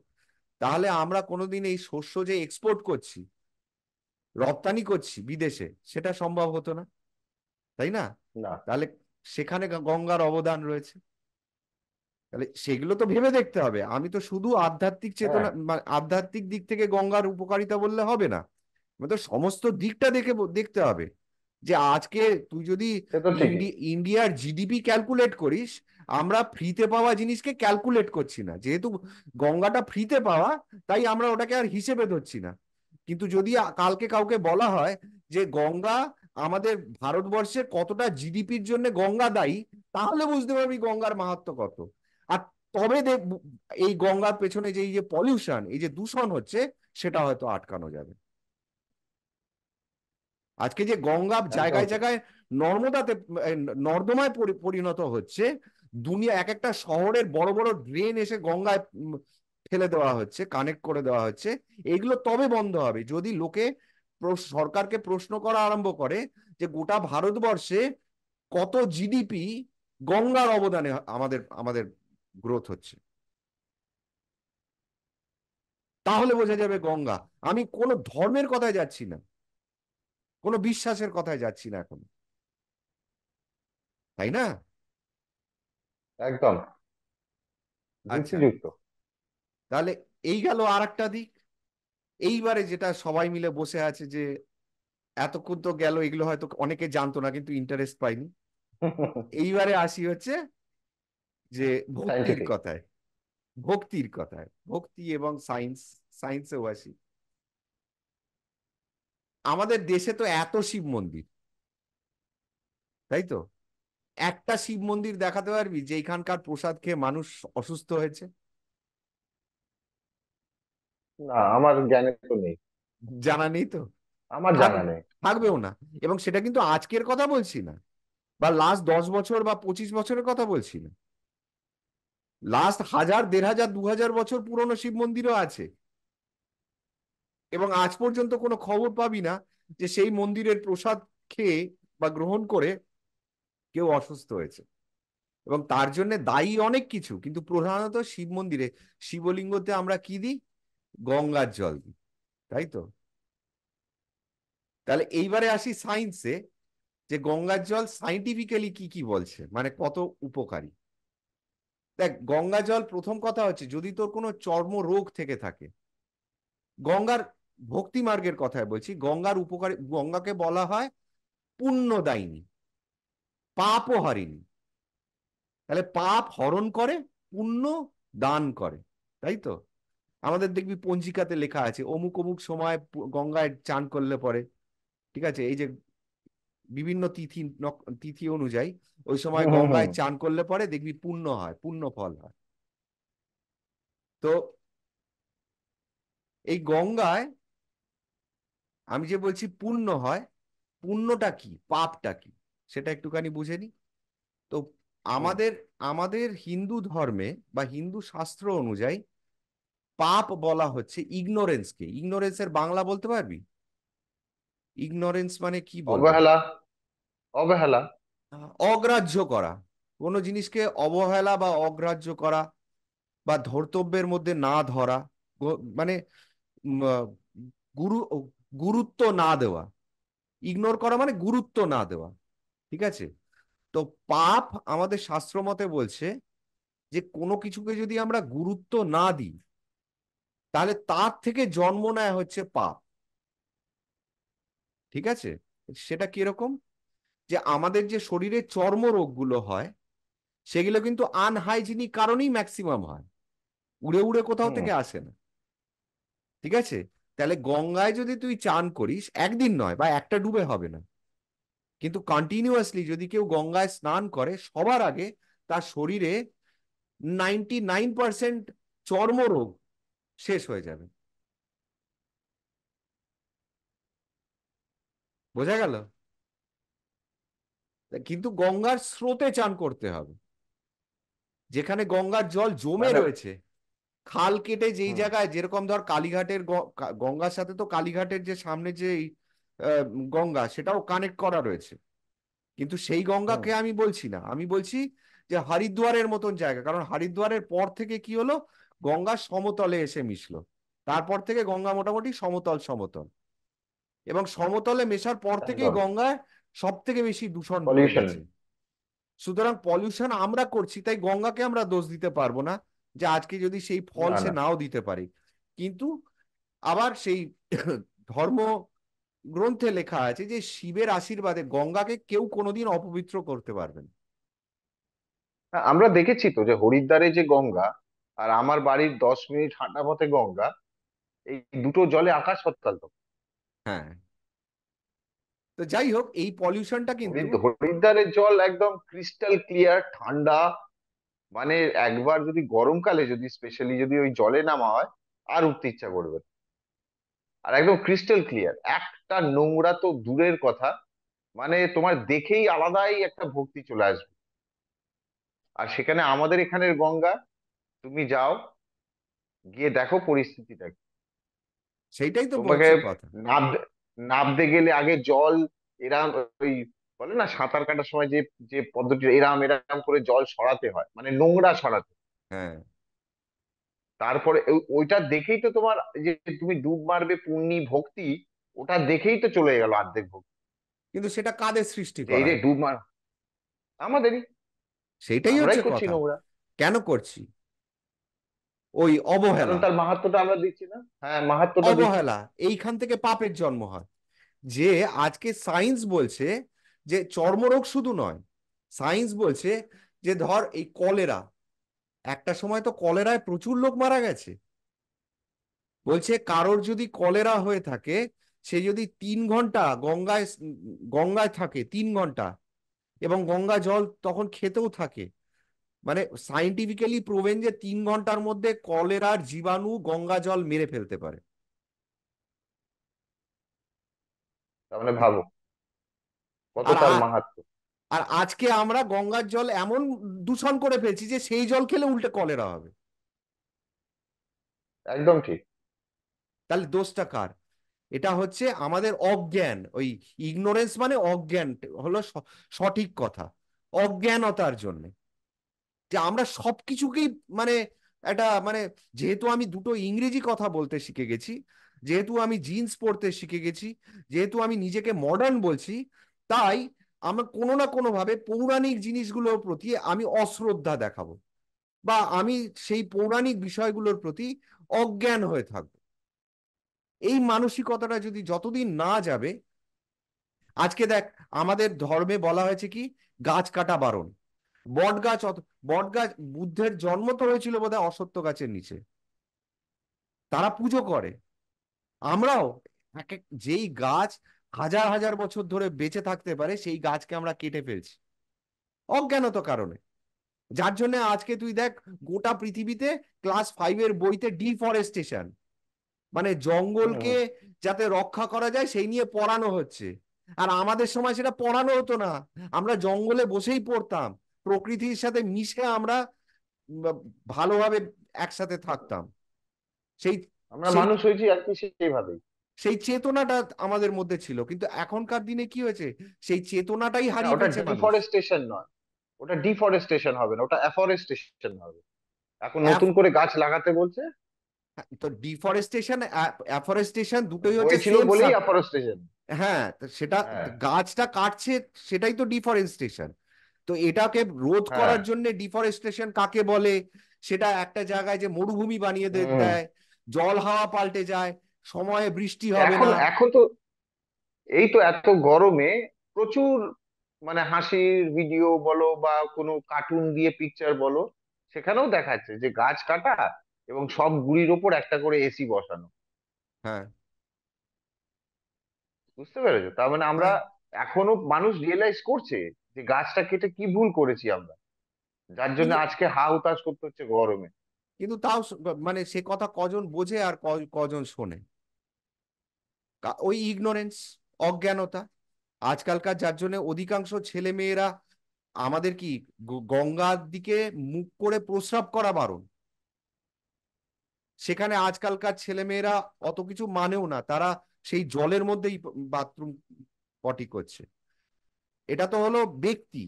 B: তাহলে আমরা কোনোদিন এই শস্য যে এক্সপোর্ট করছি, রপ্তানি করছি বিদেশে, সেটা সম্ভব হতো না। তাই না?
A: না।
B: তাহলে সেখানে গঙ্গার অবদান রয়েছে। তাহলে সেগুলো তো ভেবে দেখতে হবে। আমি তো শুধু আধ্যাত্মিক
A: হ্যাঁ,
B: চেতনা আধ্যাত্মিক দিক থেকে গঙ্গার উপকারিতা বললে হবে না, তো সমস্ত দিকটা দেখতে হবে। যে আজকে তুই যদি
A: সে তো ঠিকই।
B: ইন্ডিয়ার জিডিপি ক্যালকুলেট করিস, আমরা ফ্রিতে পাওয়া জিনিসকে ক্যালকুলেট করছি না, যেহেতু গঙ্গাটা ফ্রিতে পাওয়া, তাই আমরা ওটাকে আর হিসেবে ধরছি না। কিন্তু যদি কালকে কাউকে বলা হয় যে গঙ্গা আমাদের ভারতবর্ষের কতটা জিডিপির জন্য গঙ্গা দায়ী, তাহলে বুঝতে পারবি গঙ্গার মাহাত্ম্য কত। আর তবে দেখ, এই গঙ্গার পেছনে যে এই যে পলিউশন, এই যে দূষণ হচ্ছে, সেটা হয়তো আটকানো যাবে। আজকে যে গঙ্গা
A: একদম
B: জায়গায়
A: ঠিক।
B: জায়গায় নর্মদাতে, নর্দমায় পরিণত হচ্ছে, দুনিয়া এক একটা শহরের বড় বড় ড্রেন এসে গঙ্গায় ফেলে দেওয়া হচ্ছে, কানেক্ট করে দেওয়া হচ্ছে। এগুলো তবে বন্ধ হবে যদি লোকে সরকারকে প্রশ্ন করা আরম্ভ করে যে গোটা ভারতবর্ষে কত জিডিপি গঙ্গার অবদানে আমাদের আমাদের গ্রোথ হচ্ছে। তাহলে বোঝা যাবে গঙ্গা। আমি কোনো ধর্মের কথায় যাচ্ছি না, কোনো বিশ্বাসের কথায় যাচ্ছি না এখন, তাই না?
A: একদম
B: আচ্ছা,
A: যুক্তিযুক্ত।
B: তাহলে এই গেল আর একটা দিক। এইবারে যেটা সবাই মিলে বসে আছে যে, এতক্ষণ তো গেল, এগুলো হয়তো অনেকে জানতো না কিন্তু ইন্টারেস্ট পাইনি। এইবারে আসি হচ্ছে যে ভক্তির
A: সায়েন্টিফিক।
B: কথায়। ভক্তির কথায়, ভক্তি এবং সায়েন্স, সায়েন্সেও আসি। আমাদের দেশে তো এত শিব মন্দির, তাই তো? একটা শিব মন্দির দেখাতে পারবি যেখানকার প্রসাদ খেয়ে মানুষ অসুস্থ হয়েছে?
A: না, আমার জ্ঞানে তো নেই।
B: জানা নেই তো।
A: আমার
B: থাক,
A: জানা নেই।
B: থাকবেও না। এবং সেটা কিন্তু আজকের কথা বলছি না, বা লাস্ট 10 বছর বা 25 বছরের কথা বলছি না। লাস্ট 1000, 1500, 2000 বছর পুরনো শিব মন্দিরও আছে। এবং আজ পর্যন্ত কোনো খবর পাবি না যে সেই মন্দিরের প্রসাদ খেয়ে বা গ্রহণ করে কেউ অসুস্থ হয়েছে। এবং তার জন্য দায়ী অনেক কিছু, কিন্তু প্রধানত শিব মন্দিরে, শিবলিঙ্গতে আমরা কি দিই? গঙ্গার জল দিই, তাই তো? তাহলে এইবারে আসি সায়েন্সে, যে গঙ্গার জল সাইন্টিফিক্যালি কি কি বলছে, মানে কত উপকারী। দেখ, গঙ্গা জল, প্রথম কথা হচ্ছে যদি তোর কোনো চর্ম রোগ থেকে থাকে, গঙ্গার, ভক্তি মার্গের কথায় বলছি, গঙ্গার উপকারী, গঙ্গাকে বলা হয় পুণ্যদায়িনী, পাপও হারিনি। তাহলে পাপ হরণ করে, পুণ্য দান করে, তাই তো? আমাদের দেখবি পঞ্জিকাতে লেখা আছে অমুক অমুক সময় গঙ্গায় চান করলে পরে, ঠিক আছে, এই যে বিভিন্ন তিথি, তিথি অনুযায়ী ওই সময়
A: হুম হুম হুম।
B: গঙ্গায় চান করলে পরে দেখবি পুণ্য হয়, পুণ্য ফল হয়। তো এই গঙ্গায় আমি যে বলছি পুণ্য হয়, পুণ্যটা কি, পাপটা কি, সেটা একটুখানি বুঝে নি। তো
A: হুম।
B: আমাদের আমাদের হিন্দু ধর্মে বা হিন্দু শাস্ত্র অনুযায়ী পাপ বলা হচ্ছে ইগনোরেন্সকে। ইগনোরেন্সের বাংলা বলতে পারবি? ইগনোরেন্স মানে কি বলবো?
A: অবহেলা। অবহেলা।
B: অগ্রাহ্য করা, কোনো জিনিসকে অবহেলা বা অগ্রাহ্য করা, বা ধর্তব্যের মধ্যে না ধরা, মানে গুরু গুরুত্ব না দেওয়া। ইগনোর করা মানে গুরুত্ব না দেওয়া, ঠিক আছে? তো পাপ আমাদের শাস্ত্র মতে বলছে যে কোনো কিছুকে যদি আমরা গুরুত্ব না দিই, তাহলে তার থেকে জন্ম নেয় হচ্ছে পাপ, ঠিক আছে? সেটা কিরকম? যে আমাদের যে শরীরে চর্মরোগগুলো হয়, সেগুলো কিন্তু আনহাইজিনিক কারণেই ম্যাক্সিমাম হয়, উড়ে উড়ে কোথাও
A: হুম
B: থেকে আসে না, ঠিক আছে? তাহলে গঙ্গায় যদি তুই চান করিস, একদিন নয় বা একটা ডুবে হবে না, কিন্তু কন্টিনিউয়াসলি যদি কেউ গঙ্গায় স্নান করে, সবার আগে তার শরীরে 99% চর্মরোগ শেষ হয়ে যাবে। বোঝা গেল? কিন্তু গঙ্গার স্রোতে চান করতে হবে, যেখানে গঙ্গার জল জমে
A: মানে
B: রয়েছে। খাল কেটে যেই
A: হুম
B: জায়গায়, যেরকম ধর কালীঘাটের গঙ্গার সাথে তো কালীঘাটের যে সামনে যে আহ, গঙ্গা, সেটাও কানেক্ট করা রয়েছে। কিন্তু সেই
A: হুম
B: গঙ্গাকে আমি বলছি না, আমি বলছি যে হরিদ্বারের মতন জায়গা। কারণ হরিদ্বারের পর থেকে কি হলো, গঙ্গা সমতলে এসে মিশলো। তারপর থেকে গঙ্গা মোটামুটি সমতল সমতল, এবং সমতলে মেশার পর থেকেই
A: একদম।
B: গঙ্গায় সব থেকে বেশি দূষণ ঢুকে
A: পলিউশন।
B: গেছে। সুতরাং পলিউশন আমরা করছি, তাই গঙ্গাকে আমরা দোষ দিতে পারবো না যে আজকে যদি সেই ফল
A: না
B: সে
A: না।
B: নাও দিতে পারে। কিন্তু আবার সেই ধর্ম গ্রন্থে লেখা আছে যে শিবের আশীর্বাদে গঙ্গাকে কেউ কোনোদিন অপবিত্র করতে পারবে না।
A: হ্যাঁ, আমরা দেখেছি তো যে হরিদ্বারে যে গঙ্গা আর আমার বাড়ির 10 মিনিট হাঁটা পথে গঙ্গা, এই দুটো জলে আকাশ পাতাল তো।
B: হ্যাঁ, তো যাই হোক, এই পলিউশনটা কিন্তু,
A: হরিদ্বারের জল একদম ক্রিস্টাল ক্লিয়ার, ঠান্ডা। মানে একবার যদি গরমকালে যদি স্পেশালি যদি ওই জলে নামা হয়, আর উঠতে ইচ্ছা করবে না। আর একদম ক্রিস্টাল ক্লিয়ার, একটা নোংরা তো দূরের কথা। মানে তোমার দেখেই আলাদাই একটা ভক্তি চলে আসবে। আর সেখানে আমাদের এখানের গঙ্গা, তুমি যাও, গিয়ে দেখো পরিস্থিতিটা কি।
B: সেইটাই তো
A: তোমাকে
B: বলছি কথা।
A: নাবতে নাবতে গেলে আগে জল এরা ওই বলে না সাঁতার কাটার সময় যে যে পদ্ধতি এরাম এরাম করে জল সরাতে হয়, মানে নোংরা সরাতে হয়।
B: হ্যাঁ,
A: তারপরে ওইটা দেখেই তো তোমার যে তুমি ডুব মারবে পুণ্যি ভক্তি, ওটা দেখেই তো চলে গেল অর্ধেক ভক্তি।
B: কিন্তু সেটা কাদের সৃষ্টি
A: যে এই রে
B: করায়?
A: ডুব মার, আমাদেরই,
B: সেইটাই
A: আমরাই
B: হচ্ছে
A: করছি
B: কথা।
A: নোংরা।
B: কেন করছি? ওই
A: কারণ
B: অবহেলা।
A: তার মাহাত্ম্যটা আমরা দিচ্ছি না, হ্যাঁ মাহাত্ম্যটা দিচ্ছি না।
B: অবহেলা, এইখান থেকে পাপের জন্ম হয়। যে আজকে সায়েন্স বলছে যে চর্মরোগ শুধু নয়, সায়েন্স বলছে যে ধর এই কলেরা, একটা সময় তো কলেরায় প্রচুর লোক মারা গেছে। বলছে কারোর যদি কলেরা হয়ে থাকে, সে যদি 3 ঘন্টা গঙ্গায় থাকে 3 ঘন্টা, এবং গঙ্গা জল তখন খেতেও থাকে, মানে সাইন্টিফিক্যালি প্রুভেন যে 3 ঘন্টার মধ্যে কলেরার জীবাণু গঙ্গা জল মেরে ফেলতে পারে।
A: তার মানে ভাবো কত
B: আর
A: তার মাহাত্ম্য।
B: আর আজকে আমরা গঙ্গার জল এমন দূষণ করে ফেলছি যে সেই জল খেলে উল্টে কলেরা হবে।
A: একদম ঠিক।
B: তাহলে দোষটা কার? এটা হচ্ছে আমাদের অজ্ঞান। ওই ইগনোরেন্স মানে অজ্ঞান হলো সঠিক কথা। অজ্ঞানতার জন্য যে আমরা সবকিছুকেই মানে একটা মানে, যেহেতু আমি দুটো ইংরেজি কথা বলতে শিখে গেছি, যেহেতু আমি জিন্স পরতে শিখে গেছি, যেহেতু আমি নিজেকে মডার্ন বলছি, তাই আমার কোনো না কোনো ভাবে পৌরাণিক জিনিসগুলোর প্রতি আমি অশ্রদ্ধা দেখাবো, বা আমি সেই পৌরাণিক বিষয়গুলোর প্রতি অজ্ঞান হয়ে থাকবো। এই মানসিকতাটা যদি যতদিন না যাবে, আজকে দেখ, আমাদের ধর্মে বলা হয়েছে কি, গাছ কাটা বারণ। বট গাছ বট গাছ, বুদ্ধের জন্ম তো হয়েছিল বোধহয় অশ্বত্থ গাছের নিচে, তারা পুজো করে। আমরাও যেই গাছ হাজার হাজার বছর ধরে বেঁচে থাকতে পারে সেই গাছকে আমরা কেটে ফেলছি অজ্ঞানত কারণে। যার জন্য আজকে তুই দেখ, গোটা পৃথিবীতে ক্লাস 5-এর বইতে ডিফরেস্টেশন, মানে জঙ্গলকে
A: হম।
B: যাতে রক্ষা করা যায় সেই নিয়ে পড়ানো হচ্ছে। আর আমাদের সময় সেটা পড়ানো হতো না, আমরা জঙ্গলে বসেই পড়তাম, প্রকৃতির সাথে মিশে আমরা উম, ভালোভাবে একসাথে থাকতাম। সেই
A: আমরা
B: সেই
A: মানুষ হয়েছি আর কি সেইভাবেই।
B: সেই চেতনাটা আমাদের মধ্যে ছিল, কিন্তু এখনকার দিনে কি হয়েছে, সেই চেতনাটাই
A: না
B: হারিয়ে
A: ওটা
B: ফেলছে মানুষ।
A: ডিফরেস্টেশন নয়, ওটা ডিফরেস্টেশন হবে না, ওটা অ্যাফরেস্টেশন হবে। এখন নতুন
B: এফ-
A: করে গাছ লাগাতে বলছে।
B: তো ডিফরেস্টেশন অ্যাফরেস্টেশন দুটোই হচ্ছে
A: হয়েছিল
B: সেম।
A: বলেই অ্যাফরেস্টেশন।
B: হ্যাঁ, তো সেটা
A: হ্যাঁ।
B: গাছটা কাটছে, সেটাই তো ডিফরেস্টেশন। তো এটাকে রোধ
A: হ্যাঁ।
B: করার জন্য ডিফরেস্টেশন কাকে বলে? সেটা একটা জায়গায় যে মরুভূমি বানিয়ে
A: হম।
B: দেয়, জল হাওয়া পাল্টে যায়, সময়ে বৃষ্টি হবে
A: এখন
B: না।
A: এখন তো এই তো এত গরমে প্রচুর মানে হাসির ভিডিও বলো বা কোনো কার্টুন দিয়ে পিকচার বলো, সেখানেও দেখাচ্ছে যে গাছ কাটা এবং সব গুড়ির ওপর একটা করে এসি বসানো।
B: হ্যাঁ,
A: বুঝতে পেরেছো? তার মানে আমরা
B: হ্যাঁ।
A: এখনো মানুষ রিয়েলাইজ করছে যে গাছটা কেটে কি ভুল করেছি আমরা, যার জন্য
B: কিন্তু
A: আজকে হা হুতাশ করতে হচ্ছে গরমে।
B: কিন্তু তাও মানে সে কথা কজন বোঝে আর কজন শোনে? ওই ইগনোরেন্স, অজ্ঞানতা। আজকালকার যার জন্য অধিকাংশ ছেলে মেয়েরা, আমাদের কি গঙ্গার দিকে মুখ করে প্রস্রাব করা বারণ, সেখানে আজকালকার ছেলে মেয়েরা অত কিছু মানেও না, তারা সেই জলের মধ্যেই বাথরুম পটি করছে। এটা তো হলো ব্যক্তি,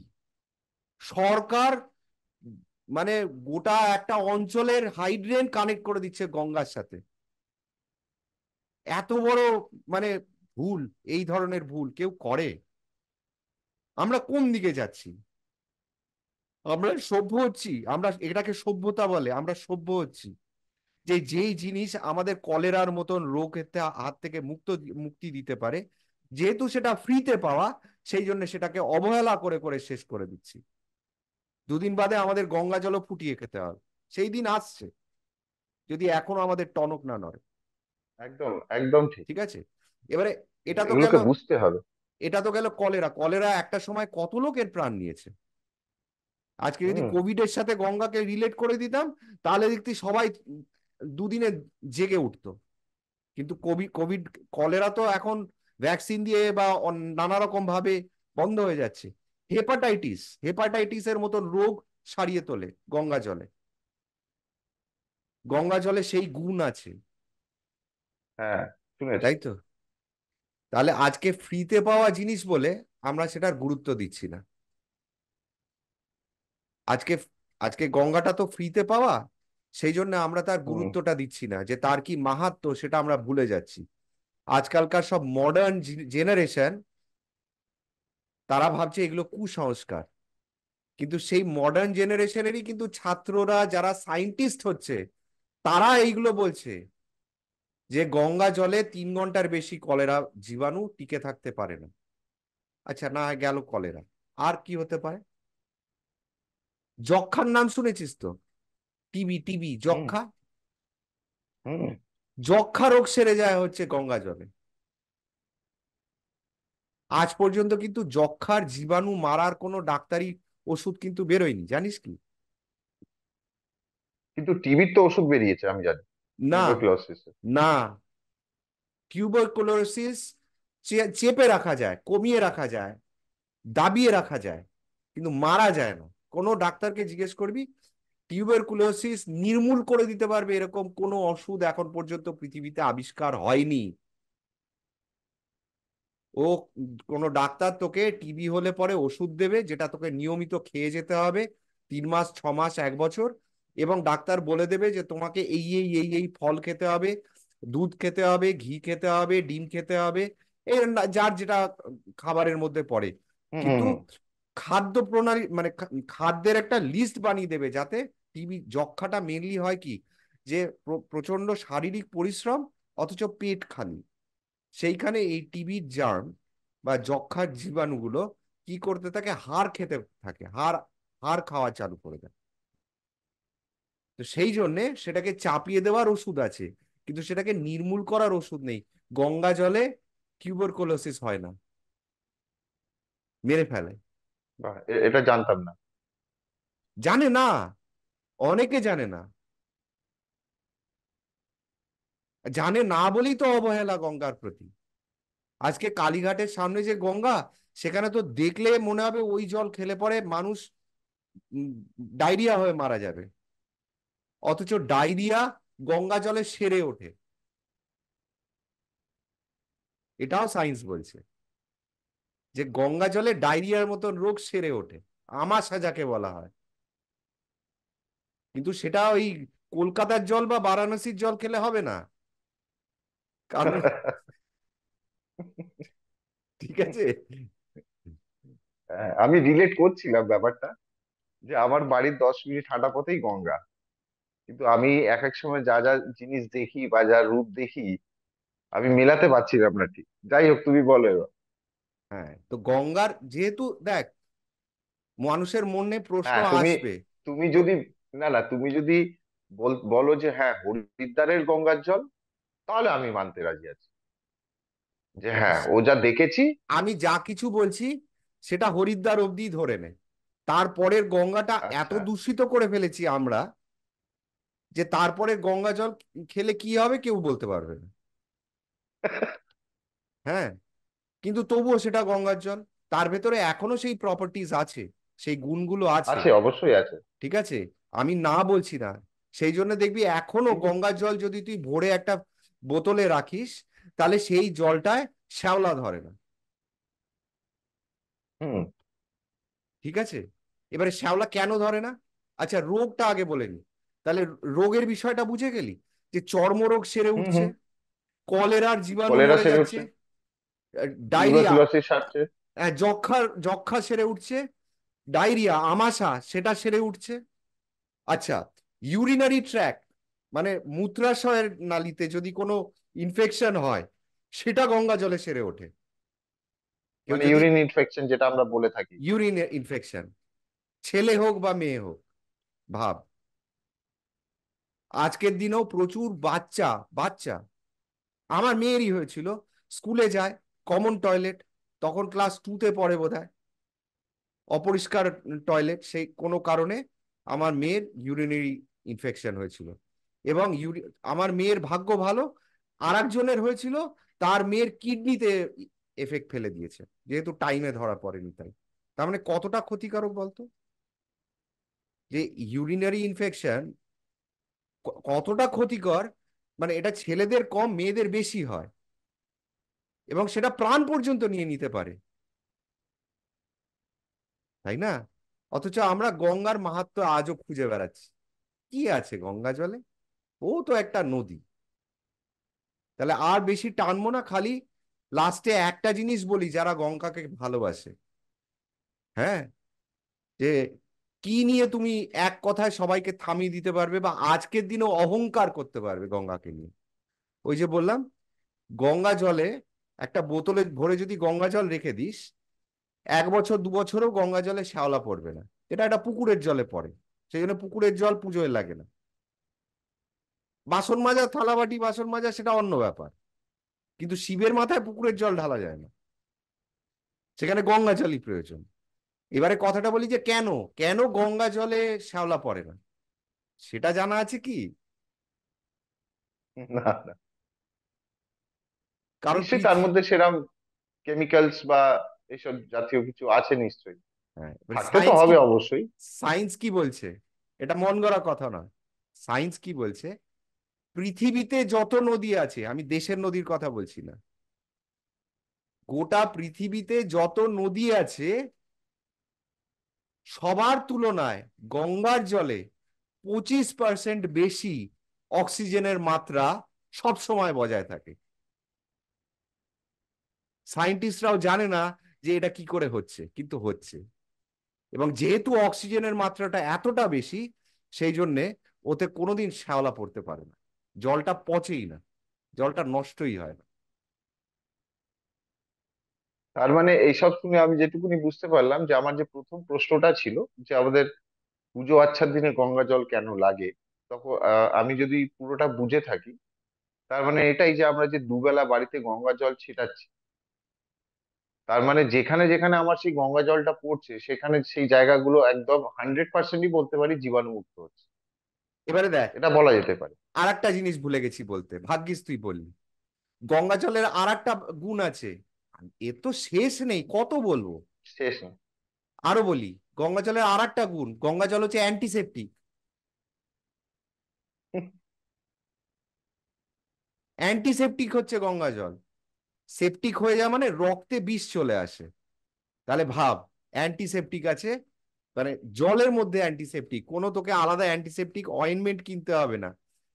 B: সরকার মানে গোটা একটা অঞ্চলের হাইড্রেন কানেক্ট করে দিচ্ছে গঙ্গার সাথে। এত বড় মানে ভুল, এই ধরনের ভুল কেউ করে? আমরা কোন দিকে যাচ্ছি? আমরা সভ্য হচ্ছি, আমরা এটাকে সভ্যতা বলে, আমরা সভ্য হচ্ছি যে যেই জিনিস আমাদের কলেরার মতন রোগের হাত থেকে মুক্তি দিতে পারে, যেহেতু সেটা ফ্রিতে পাওয়া, সেই জন্য সেটাকে অবহেলা করে করে শেষ করে দিচ্ছি। দুদিন বাদে আমাদের গঙ্গা জলও ফুটিয়ে খেতে হবে, সেই দিন আসছে, যদি এখনো আমাদের টনক না নড়ে।
A: একদম একদম ঠিক।
B: ঠিক আছে, এবারে এটা তো গেল,
A: এগুলোকে বুঝতে হবে।
B: এটা তো গেল কলেরা। কলেরা একটা সময় কত লোকের প্রাণ নিয়েছে। আজকে যদি
A: হুম।
B: কোভিডের সাথে গঙ্গাকে রিলেট করে দিতাম, তাহলে দেখতি সবাই দুদিনে জেগে উঠতো। কিন্তু কোভিড কোভিড কলেরা তো এখন ভ্যাকসিন দিয়ে বা নানা রকম ভাবে বন্ধ হয়ে যাচ্ছে। হেপাটাইটিসের মতন রোগ সারিয়ে তোলে গঙ্গা জলে। গঙ্গা জলে সেই গুণ আছে।
A: হ্যাঁ, শুনেছি।
B: তাই তো? তাহলে আজকে ফ্রিতে পাওয়া জিনিস বলে আমরা সেটার গুরুত্ব দিচ্ছি না। আজকে আজকে গঙ্গাটা তো ফ্রিতে পাওয়া, সেই জন্য আমরা তার
A: হুম।
B: গুরুত্বটা দিচ্ছি না, যে তার কি মাহাত্ম্য সেটা আমরা ভুলে যাচ্ছি। আজকালকার সব মডার্ন জেনারেশন, তারা ভাবছে এগুলো কুসংস্কার। কিন্তু সেই মডার্ন জেনারেশনেরই কিন্তু ছাত্ররা যারা সায়েন্টিস্ট হচ্ছে, তারা এইগুলো বলছে যে গঙ্গা জলে 3 ঘন্টার বেশি কলেরা জীবাণু টিকে থাকতে পারে না। আচ্ছা, না হয় গেল কলেরা, আর কি হতে পারে? যক্ষ্মার নাম শুনেছিস তো? টিবি, টিবি,
A: হুম।
B: যক্ষ্মা।
A: হুম।
B: যক্ষ্মা রোগ সেরে যায় হচ্ছে গঙ্গা জলে। আজ পর্যন্ত কিন্তু যক্ষ্মার জীবাণু মারার কোনো ডাক্তারি ওষুধ কিন্তু বেরোয়নি, জানিস কি?
A: কিন্তু টিভির তো ওষুধ বেরিয়েছে আমি জানি,
B: না,
A: টিউবারকুলোসিস।
B: না। টিউবারকুলোসিস চেপে রাখা যায়, কমিয়ে রাখা যায়, দাবিয়ে রাখা যায়, কিন্তু মারা যায় না। কোনো ডাক্তারকে জিজ্ঞেস করবি, টিউবারকুলোসিস নির্মূল করে দিতে পারবে এরকম কোনো ওষুধ এখন পর্যন্ত পৃথিবীতে আবিষ্কার হয়নি। ও কোনো ডাক্তার তোকে টিবি হলে পরে ওষুধ দেবে, যেটা তোকে নিয়মিত খেয়ে যেতে হবে 3 মাস, 6 মাস, 1 বছর। এবং ডাক্তার বলে দেবে যে তোমাকে এই এই এই এই ফল খেতে হবে, দুধ খেতে হবে, ঘি খেতে হবে, ডিম খেতে হবে, এই যার যেটা খাবারের মধ্যে পড়ে।
A: হুম।
B: কিন্তু
A: হুম।
B: খাদ্য প্রণালী মানে খাদ্যের একটা লিস্ট বানিয়ে দেবে, যাতে টিবি যক্ষ্মাটা মেনলি হয় কি, যে প্রচন্ড শারীরিক পরিশ্রম অথচ পেট খালি। সেইখানে এই টিবির জার্ম বা যক্ষ্মার জীবাণুগুলো কি করতে থাকে, হাড় খেতে থাকে, হাড় হাড় খাওয়া চালু করে দেয়। তো সেই জন্যে সেটাকে চাপিয়ে দেওয়ার ওষুধ আছে, কিন্তু সেটাকে নির্মূল করার ওষুধ নেই। গঙ্গা জলে টিউবারকুলোসিস হয় না, মেরে ফেলে।
A: বাহ, এটা জানতাম না।
B: জানে না, অনেকে জানে না। জানে না বলেই তো অবহেলা গঙ্গার প্রতি। আজকে কালীঘাটের সামনে যে গঙ্গা, সেখানে তো দেখলে মনে হবে ওই জল খেলে পরে মানুষ ডায়রিয়া হয়ে মারা যাবে। অথচ ডায়রিয়া গঙ্গা জলে সেরে ওঠে, এটাও সায়েন্স বলছে যে গঙ্গা জলে ডায়রিয়ার মতন রোগ সেরে ওঠে, আমাশা যাকে বলা হয়। কিন্তু সেটা ওই কলকাতার জল বা বারাণসীর জল খেলে হবে না, কারণ, ঠিক আছে।
A: হ্যাঁ, আমি রিলেট করছিলাম ব্যাপারটা, যে আমার বাড়ির 10 মিনিট হাঁটা পথেই গঙ্গা, কিন্তু আমি এক এক সময় যা যা জিনিস দেখি বা যা রূপ দেখি, আমি মেলাতে পারছিলাম না ঠিক। যাই হোক, তুমি বলো এবার।
B: হ্যাঁ, তো গঙ্গার যেহেতু দেখ, মানুষের মনে প্রশ্ন
A: হ্যাঁ, তুমি
B: আসবে।
A: তুমি
B: তো
A: যদি, না না, তুমি যদি বলো যে হ্যাঁ হরিদ্বারের গঙ্গার জল, তাহলে আমি মানতে রাজি আছি যে হ্যাঁ ও যা দেখেছি।
B: আমি যা কিছু বলছি সেটা হরিদ্বার অব্দি ধরে নে। তারপরের গঙ্গাটা এত
A: আচ্ছা।
B: দূষিত করে ফেলেছি আমরা, যে তারপরে গঙ্গা জল খেলে কি হবে কেউ বলতে পারবে না। হ্যাঁ, কিন্তু তবুও সেটা গঙ্গার জল, তার ভেতরে এখনো সেই প্রপার্টিজ আছে, সেই গুণগুলো আছে।
A: আছে, অবশ্যই আছে।
B: ঠিক আছে, আমি না বলছি না। সেই জন্য দেখবি এখনো
A: কিন্তু
B: গঙ্গার জল যদি তুই ভরে একটা বোতলে রাখিস, তাহলে সেই জলটায় শ্যাওলা ধরে না।
A: হুম।
B: ঠিক আছে, এবারে শ্যাওলা কেন ধরে না? আচ্ছা, রোগটা আগে বলে নি। তাহলে রোগের বিষয়টা বুঝে গেলি, যে চর্মরোগ সেরে
A: হুম।
B: উঠছে,
A: হুম।
B: কলেরার জীবাণু
A: কলেরা
B: মরে
A: সেরে
B: যাচ্ছে,
A: উঠছে,
B: ডায়রিয়া,
A: টিউবারকুলোসিস সারছে।
B: যক্ষা সেরে উঠছে, ডায়রিয়া, আমাশা সেটা সেরে উঠছে। আচ্ছা, ইউরিনারি ট্র্যাক্ট মানে মূত্রাশয়ের নালীতে যদি কোনো ইনফেকশন হয়, সেটা গঙ্গা জলে সেরে ওঠে। কেউ
A: মানে
B: যদি
A: ইউরিন ইনফেকশন যেটা আমরা বলে থাকি।
B: ইউরিন ইনফেকশন, ছেলে হোক বা মেয়ে হোক, ভাব, আজকের দিনেও প্রচুর বাচ্চা বাচ্চা, আমার মেয়েরই হয়েছিল, স্কুলে যায়, কমন টয়লেট, তখন ক্লাস 2-তে পড়ে বোধহয়, অপরিষ্কার টয়লেট, সেই কোনো কারণে আমার মেয়ের ইউরিনারি ইনফেকশন হয়েছিল। এবং আমার মেয়ের ভাগ্য ভালো, আর একজনের হয়েছিল, তার মেয়ের কিডনিতে এফেক্ট ফেলে দিয়েছে, যেহেতু টাইমে ধরা পড়েনি তাই। তার মানে কতটা ক্ষতিকারক বলতো, যে ইউরিনারি ইনফেকশন কতটা ক্ষতিকর। মানে এটা ছেলেদের কম, মেয়েদের বেশি হয়, এবং সেটা প্রাণ পর্যন্ত নিয়ে নিতে পারে। তাই না? অথচ আমরা গঙ্গার মাহাত্ম্য আজও খুঁজে বেড়াচ্ছি। কি আছে গঙ্গা জলে? ও তো একটা নদী। তাহলে আর বেশি টানবো না, খালি লাস্টে একটা জিনিস বলি যারা গঙ্গাকে ভালোবাসে। হ্যাঁ, যে কি নিয়ে তুমি এক কথায় সবাইকে থামিয়ে দিতে পারবে বা আজকের দিনেও অহংকার করতে পারবে গঙ্গাকে নিয়ে? ওই যে বললাম, গঙ্গা জলে একটা বোতলে ভরে যদি গঙ্গা জল রেখে দিস, 1 বছর 2 বছরও গঙ্গা জলে শ্যাওলা পড়বে না। এটা একটা পুকুরের জলে পড়ে, সেই জন্য পুকুরের জল পুজোয় লাগে না। বাসন মাজা, থালা বাটি বাসন মাজা, সেটা অন্য ব্যাপার, কিন্তু শিবের মাথায় পুকুরের জল ঢালা যায় না, সেখানে গঙ্গা জলই প্রয়োজন। এবারে কথাটা বলি যে কেন, কেন গঙ্গা জলে শ্যাওলা পড়ে না, সেটা জানা আছে কি?
A: না না,
B: কারণ
A: নিশ্চয়ই তার মধ্যে সেরকম কেমিক্যালস বা এইসব জাতীয় কিছু আছে নিশ্চয়ই,
B: হ্যাঁ,
A: থাকতে তো
B: সায়েন্স কি,
A: হবে অবশ্যই।
B: সায়েন্স কি বলছে? এটা মন গড়া কথা না। সায়েন্স কি বলছে? পৃথিবীতে যত নদী আছে, আমি দেশের নদীর কথা বলছি না, গোটা পৃথিবীতে যত নদী আছে, সবার তুলনায় গঙ্গার জলে 25% বেশি অক্সিজেনের মাত্রা সব সময় বজায় থাকে। সায়েন্টিস্টরাও জানে না যে এটা কি করে হচ্ছে, কিন্তু হচ্ছে। এবং যেহেতু অক্সিজেনের মাত্রাটা এতটা বেশি, সেই জন্যে ওতে কোনোদিন শ্যাওলা পড়তে পারে না, জলটা পচেই না, জলটা নষ্টই হয় না।
A: তার মানে এইসব শুনে আমি যেটুকুনি বুঝতে পারলাম যে আমার যে প্রথম প্রশ্নটা ছিল যে আমাদের পুজো আচ্ছার দিনে গঙ্গা জল কেন লাগে, তখন আমি যদি পুরোটা বুঝে থাকি, তার মানে এটাই যে আমরা যে দুবেলা বাড়িতে গঙ্গা জল ছিটাচ্ছি, তার মানে যেখানে যেখানে আমার সেই গঙ্গা জলটা পড়ছে সেখানে সেই জায়গাগুলো একদম 100%ই বলতে পারি জীবাণুমুক্ত হচ্ছে।
B: এবারে দেখ,
A: এটা বলা যেতে পারে।
B: আর একটা জিনিস ভুলে গেছি বলতে, ভাগ্যিস তুই বললি। গঙ্গা জলের আর একটা গুণ আছে, এ তো শেষ নেই, কত বলবো।
A: শেষ না।
B: আরো বলি, গঙ্গা জলের আর একটা গুণ, গঙ্গা জল হচ্ছে অ্যান্টিসেপ্টিক। অ্যান্টিসেপ্টিক হচ্ছে গঙ্গা জল। সেপ্টিক হয়ে যাওয়া মানে রক্তে বিষ চলে আসে। তাহলে ভাব, অ্যান্টিসেপ্টিক আছে, মানে জলের মধ্যে অ্যান্টিসেপ্টিক, কোনো তোকে আলাদা অ্যান্টিসেপ্টিক অয়েনমেন্ট কিনতে হবে না।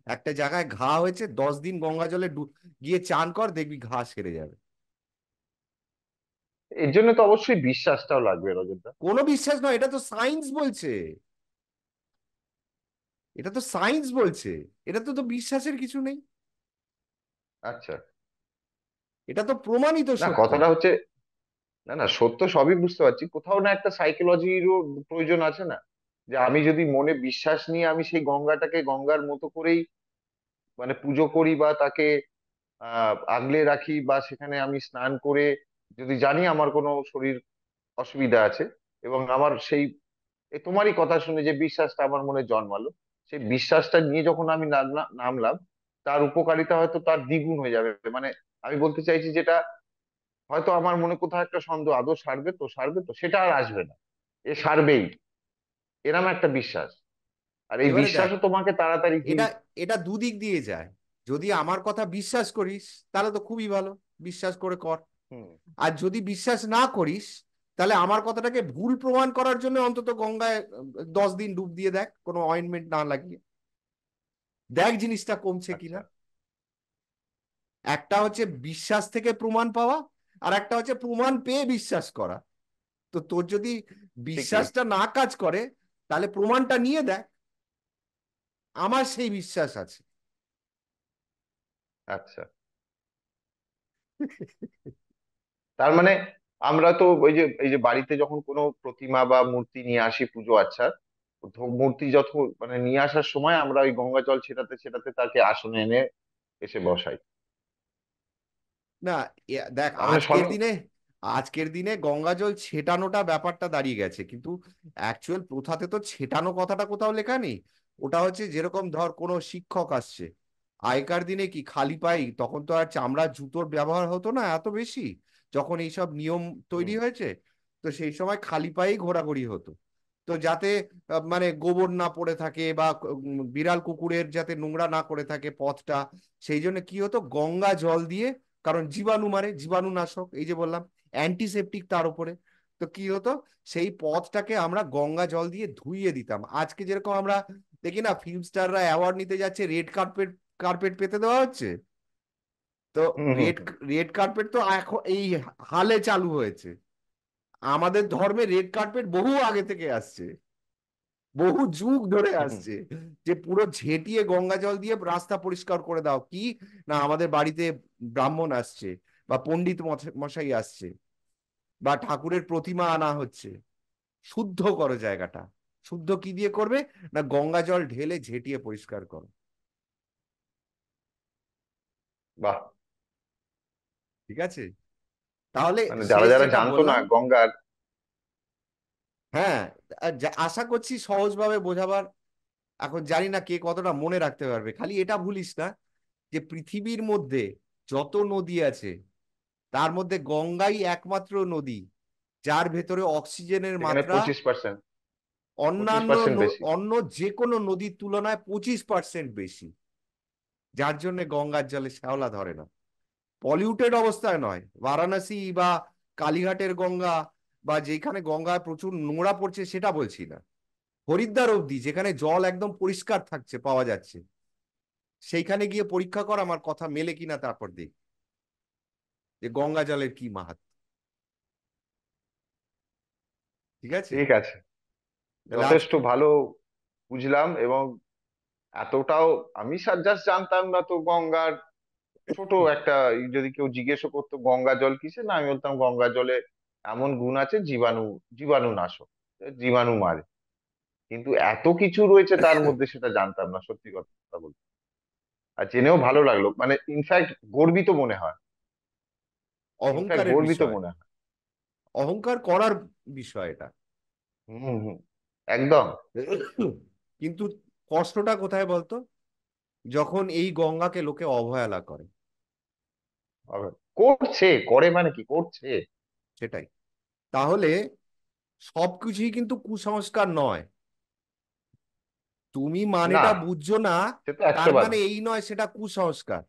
B: একটা জায়গায় ঘা হয়েছে, 10 দিন গঙ্গা জলে গিয়ে চান কর, দেখবি ঘা সেরে যাবে।
A: এর জন্য তো অবশ্যই বিশ্বাসটাও লাগবে রজতদা।
B: কোনো বিশ্বাস নয়, এটা তো সায়েন্স বলছে। এটা তো সায়েন্স বলছে, এটা তো তো বিশ্বাসের কিছু নেই।
A: আচ্ছা।
B: এটা তো প্রমাণিত
A: না,
B: সত্য।
A: কথাটা হচ্ছে, না না, সত্য সবই বুঝতে পারছি, কোথাও না একটা সাইকোলজিরও প্রয়োজন আছে না, যে আমি যদি মনে বিশ্বাস নিয়ে আমি সেই গঙ্গাটাকে গঙ্গার মতো করেই মানে পুজো করি বা তাকে আগলে রাখি, বা সেখানে আমি স্নান করে যদি জানি আমার কোনো শরীর অসুবিধা আছে, এবং আমার সেই তোমারই কথা শুনে যে বিশ্বাসটা আমার মনে জন্মালো, সেই বিশ্বাসটা নিয়ে যখন আমি নামলাম, তার উপকারিতা হয়তো তার দ্বিগুণ হয়ে যাবে। মানে আমি বলতে চাইছি যেটা, হয়তো আমার মনে কোথাও একটা সন্দেহ, আদৌ সারবে তো, সারবে তো, সেটা আর আসবে না, এ সারবেই, এরম একটা বিশ্বাস। আর এই
B: এবারে দেখ,
A: বিশ্বাসও তোমাকে তাড়াতাড়ি হিল।
B: এটা এটা দুদিক দিয়ে যায়। যদি আমার কথা বিশ্বাস করিস, তাহলে তো খুবই ভালো, বিশ্বাস করে কর।
A: হুম।
B: আর যদি বিশ্বাস না করিস, তাহলে আমার কথাটাকে ভুল প্রমাণ করার জন্য অন্তত গঙ্গায় 10 দিন ডুব দিয়ে দেখ, কোনো অয়েন্টমেন্ট না লাগিয়ে, দেখ জিনিসটা কমছে কিনা।
A: আচ্ছা।
B: একটা হচ্ছে বিশ্বাস থেকে প্রমাণ পাওয়া, আর একটা হচ্ছে প্রমাণ পেয়ে বিশ্বাস করা। তো তোর যদি
A: ঠিকই।
B: বিশ্বাসটা না কাজ করে, তাহলে প্রমাণটা নিয়ে দেখ। আমার সেই বিশ্বাস আছে।
A: আচ্ছা, তার মানে আমরা তো ওই যে এই যে বাড়িতে যখন কোনো প্রতিমা বা মূর্তি নিয়ে আসি পুজো আচ্ছা, মূর্তি যত মানে নিয়ে আসার সময় আমরা ওই গঙ্গা জল ছেটাতে ছেটাতে তাকে আসনে এনে এসে বসাই।
B: না, দেখ,
A: তার মানে
B: আজকের দিনে গঙ্গা জল ছেটানোটা ব্যাপারটা দাঁড়িয়ে গেছে, কিন্তু অ্যাকচুয়াল প্রথাতে তো ছেটানো কথাটা কোথাও লেখা নেই। ওটা হচ্ছে যেরকম ধর কোনো শিক্ষক আসছে, আগেকার দিনে কি খালি পাই, তখন তো আর চামড়ার জুতোর ব্যবহার হতো না এত বেশি, যখন এইসব নিয়ম তৈরি
A: হুম।
B: হয়েছে। তো সেই সময় খালি পায়েই ঘোরাঘুরি হতো। তো যাতে মানে গোবর না পড়ে থাকে বা বিড়াল কুকুরের যাতে নোংরা না করে থাকে পথটা, সেই জন্য কি হতো, গঙ্গা জল দিয়ে, কারণ জীবাণু মারে, জীবাণুনাশক, এই যে বললাম, অ্যান্টিসেপ্টিক তার উপরে। তো তো কি হতো, সেই পথটাকে আমরা গঙ্গা জল দিয়ে ধুইয়ে দিতাম। আজকে যেরকম আমরা দেখি না, ফিল্ম স্টাররা অ্যাওয়ার্ড নিতে যাচ্ছে, রেড কার্পেট কার্পেট পেতে দেওয়া হচ্ছে। তো
A: হুম হুম
B: রেড
A: হুম
B: রেড কার্পেট তো এখন এই হালে চালু হয়েছে। আমাদের ধর্মে রেড কার্পেট বহু আগে থেকে আসছে, বহু যুগ ধরে
A: হুম হুম।
B: আসছে। যে পুরো ঝেঁটিয়ে গঙ্গা জল দিয়ে রাস্তা পরিষ্কার করে দাও, কি না আমাদের বাড়িতে ব্রাহ্মণ আসছে, বা পণ্ডিত মশাই আসছে, বা ঠাকুরের প্রতিমা আনা হচ্ছে, শুদ্ধ করো জায়গাটা। শুদ্ধ কি দিয়ে করবে? না গঙ্গা জল ঢেলে ঝেঁটিয়ে পরিষ্কার করো।
A: বাহ।
B: ঠিক আছে, তাহলে
A: মানে যারা
B: শেষ
A: যারা
B: যেটা
A: জানতো না
B: বললাম,
A: গঙ্গার।
B: হ্যাঁ, আশা করছি সহজভাবে বোঝাবার। এখন জানি না কে কতটা মনে রাখতে পারবে, খালি এটা ভুলিস না যে পৃথিবীর মধ্যে যত নদী আছে তার মধ্যে গঙ্গাই একমাত্র নদী যার ভেতরে অক্সিজেনের
A: সেখানে
B: মাত্রা
A: 25%, পঁচিশ
B: অন্যান্য
A: পার্সেন্ট বেশি।
B: অন্য যে কোনো নদীর তুলনায় 25% বেশি। যার জন্য গঙ্গার জলে শ্যাওলা ধরে না। পলিউটেড অবস্থায় নয়, বারাণসী বা কালীঘাটের গঙ্গা, বা যেখানে গঙ্গায় প্রচুর নোংরা পড়ছে সেটা বলছি না, হরিদ্বার অবধি যেখানে জল একদম পরিষ্কার থাকছে, পাওয়া যাচ্ছে, সেইখানে গিয়ে পরীক্ষা কর আমার কথা মেলে কিনা, তারপর দেখ যে গঙ্গা জলের কি মাহাত্ম্য। ঠিক আছে,
A: ঠিক আছে,
B: তাহলে
A: যথেষ্ট
B: আজকে
A: ভালো বুঝলাম। এবং এতটাও আমি জাস্ট জানতাম না তো গঙ্গার ছোট একটা, যদি কেউ জিজ্ঞেসও করতো গঙ্গা জল কিসে, না আমি বলতাম গঙ্গা জলে এমন গুণ আছে জীবাণু, জীবাণু নাশক, জীবাণু মারে। কিন্তু এত কিছু রয়েছে তার মধ্যে সেটা জানতাম না, সত্যি কথা বলতে। আর জেনেও ভালো লাগলো, মানে ইনফ্যাক্ট গর্বিত মনে হয়। ইনফ্যাক্ট
B: অহংকারের
A: গর্বিত
B: বিষয়,
A: মনে হয়।
B: অহংকার করার বিষয় এটা।
A: হুম হুম। একদম।
B: কিন্তু কষ্টটা কোথায় বলতো? যখন এই গঙ্গাকে লোকে অবহেলা করে।
A: করছে, করে মানে কি করছে।
B: সেটাই। তাহলে সবকিছুই কিন্তু কুসংস্কার নয়। তুমি
A: না,
B: মানেটা বুঝছো না,
A: সে তো
B: তার
A: 100 বার।
B: মানে এই নয় সেটা কুসংস্কার।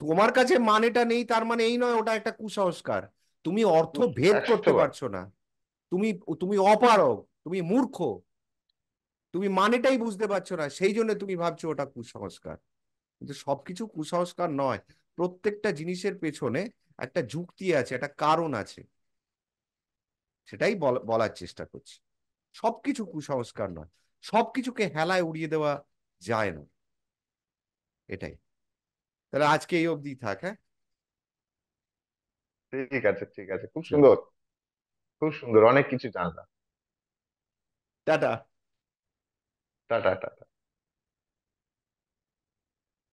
B: তোমার কাছে মানেটা নেই তার মানে এই নয় ওটা একটা কুসংস্কার। তুমি অর্থ ভেদ
A: 100
B: করতে
A: বার।
B: পারছো না, তুমি তুমি অপারগ, তুমি মূর্খ, তুমি মানেটাই বুঝতে পারছো না, সেই জন্য তুমি ভাবছো ওটা কুসংস্কার। কিন্তু সবকিছু কুসংস্কার নয়। প্রত্যেকটা জিনিসের পেছনে একটা যুক্তি আছে, একটা কারণ আছে। সেটাই বলার চেষ্টা করছি। সবকিছু কুসংস্কার নয়, সবকিছুকে হেলায় উড়িয়ে দেওয়া যায় না। এটাই। তাহলে আজকে এই অবধি থাক, হ্যাঁ।
A: ঠিক আছে, ঠিক আছে, খুব
B: চল,
A: সুন্দর। খুব সুন্দর, অনেক কিছু জানলাম।
B: টাটা।
A: Tata tata.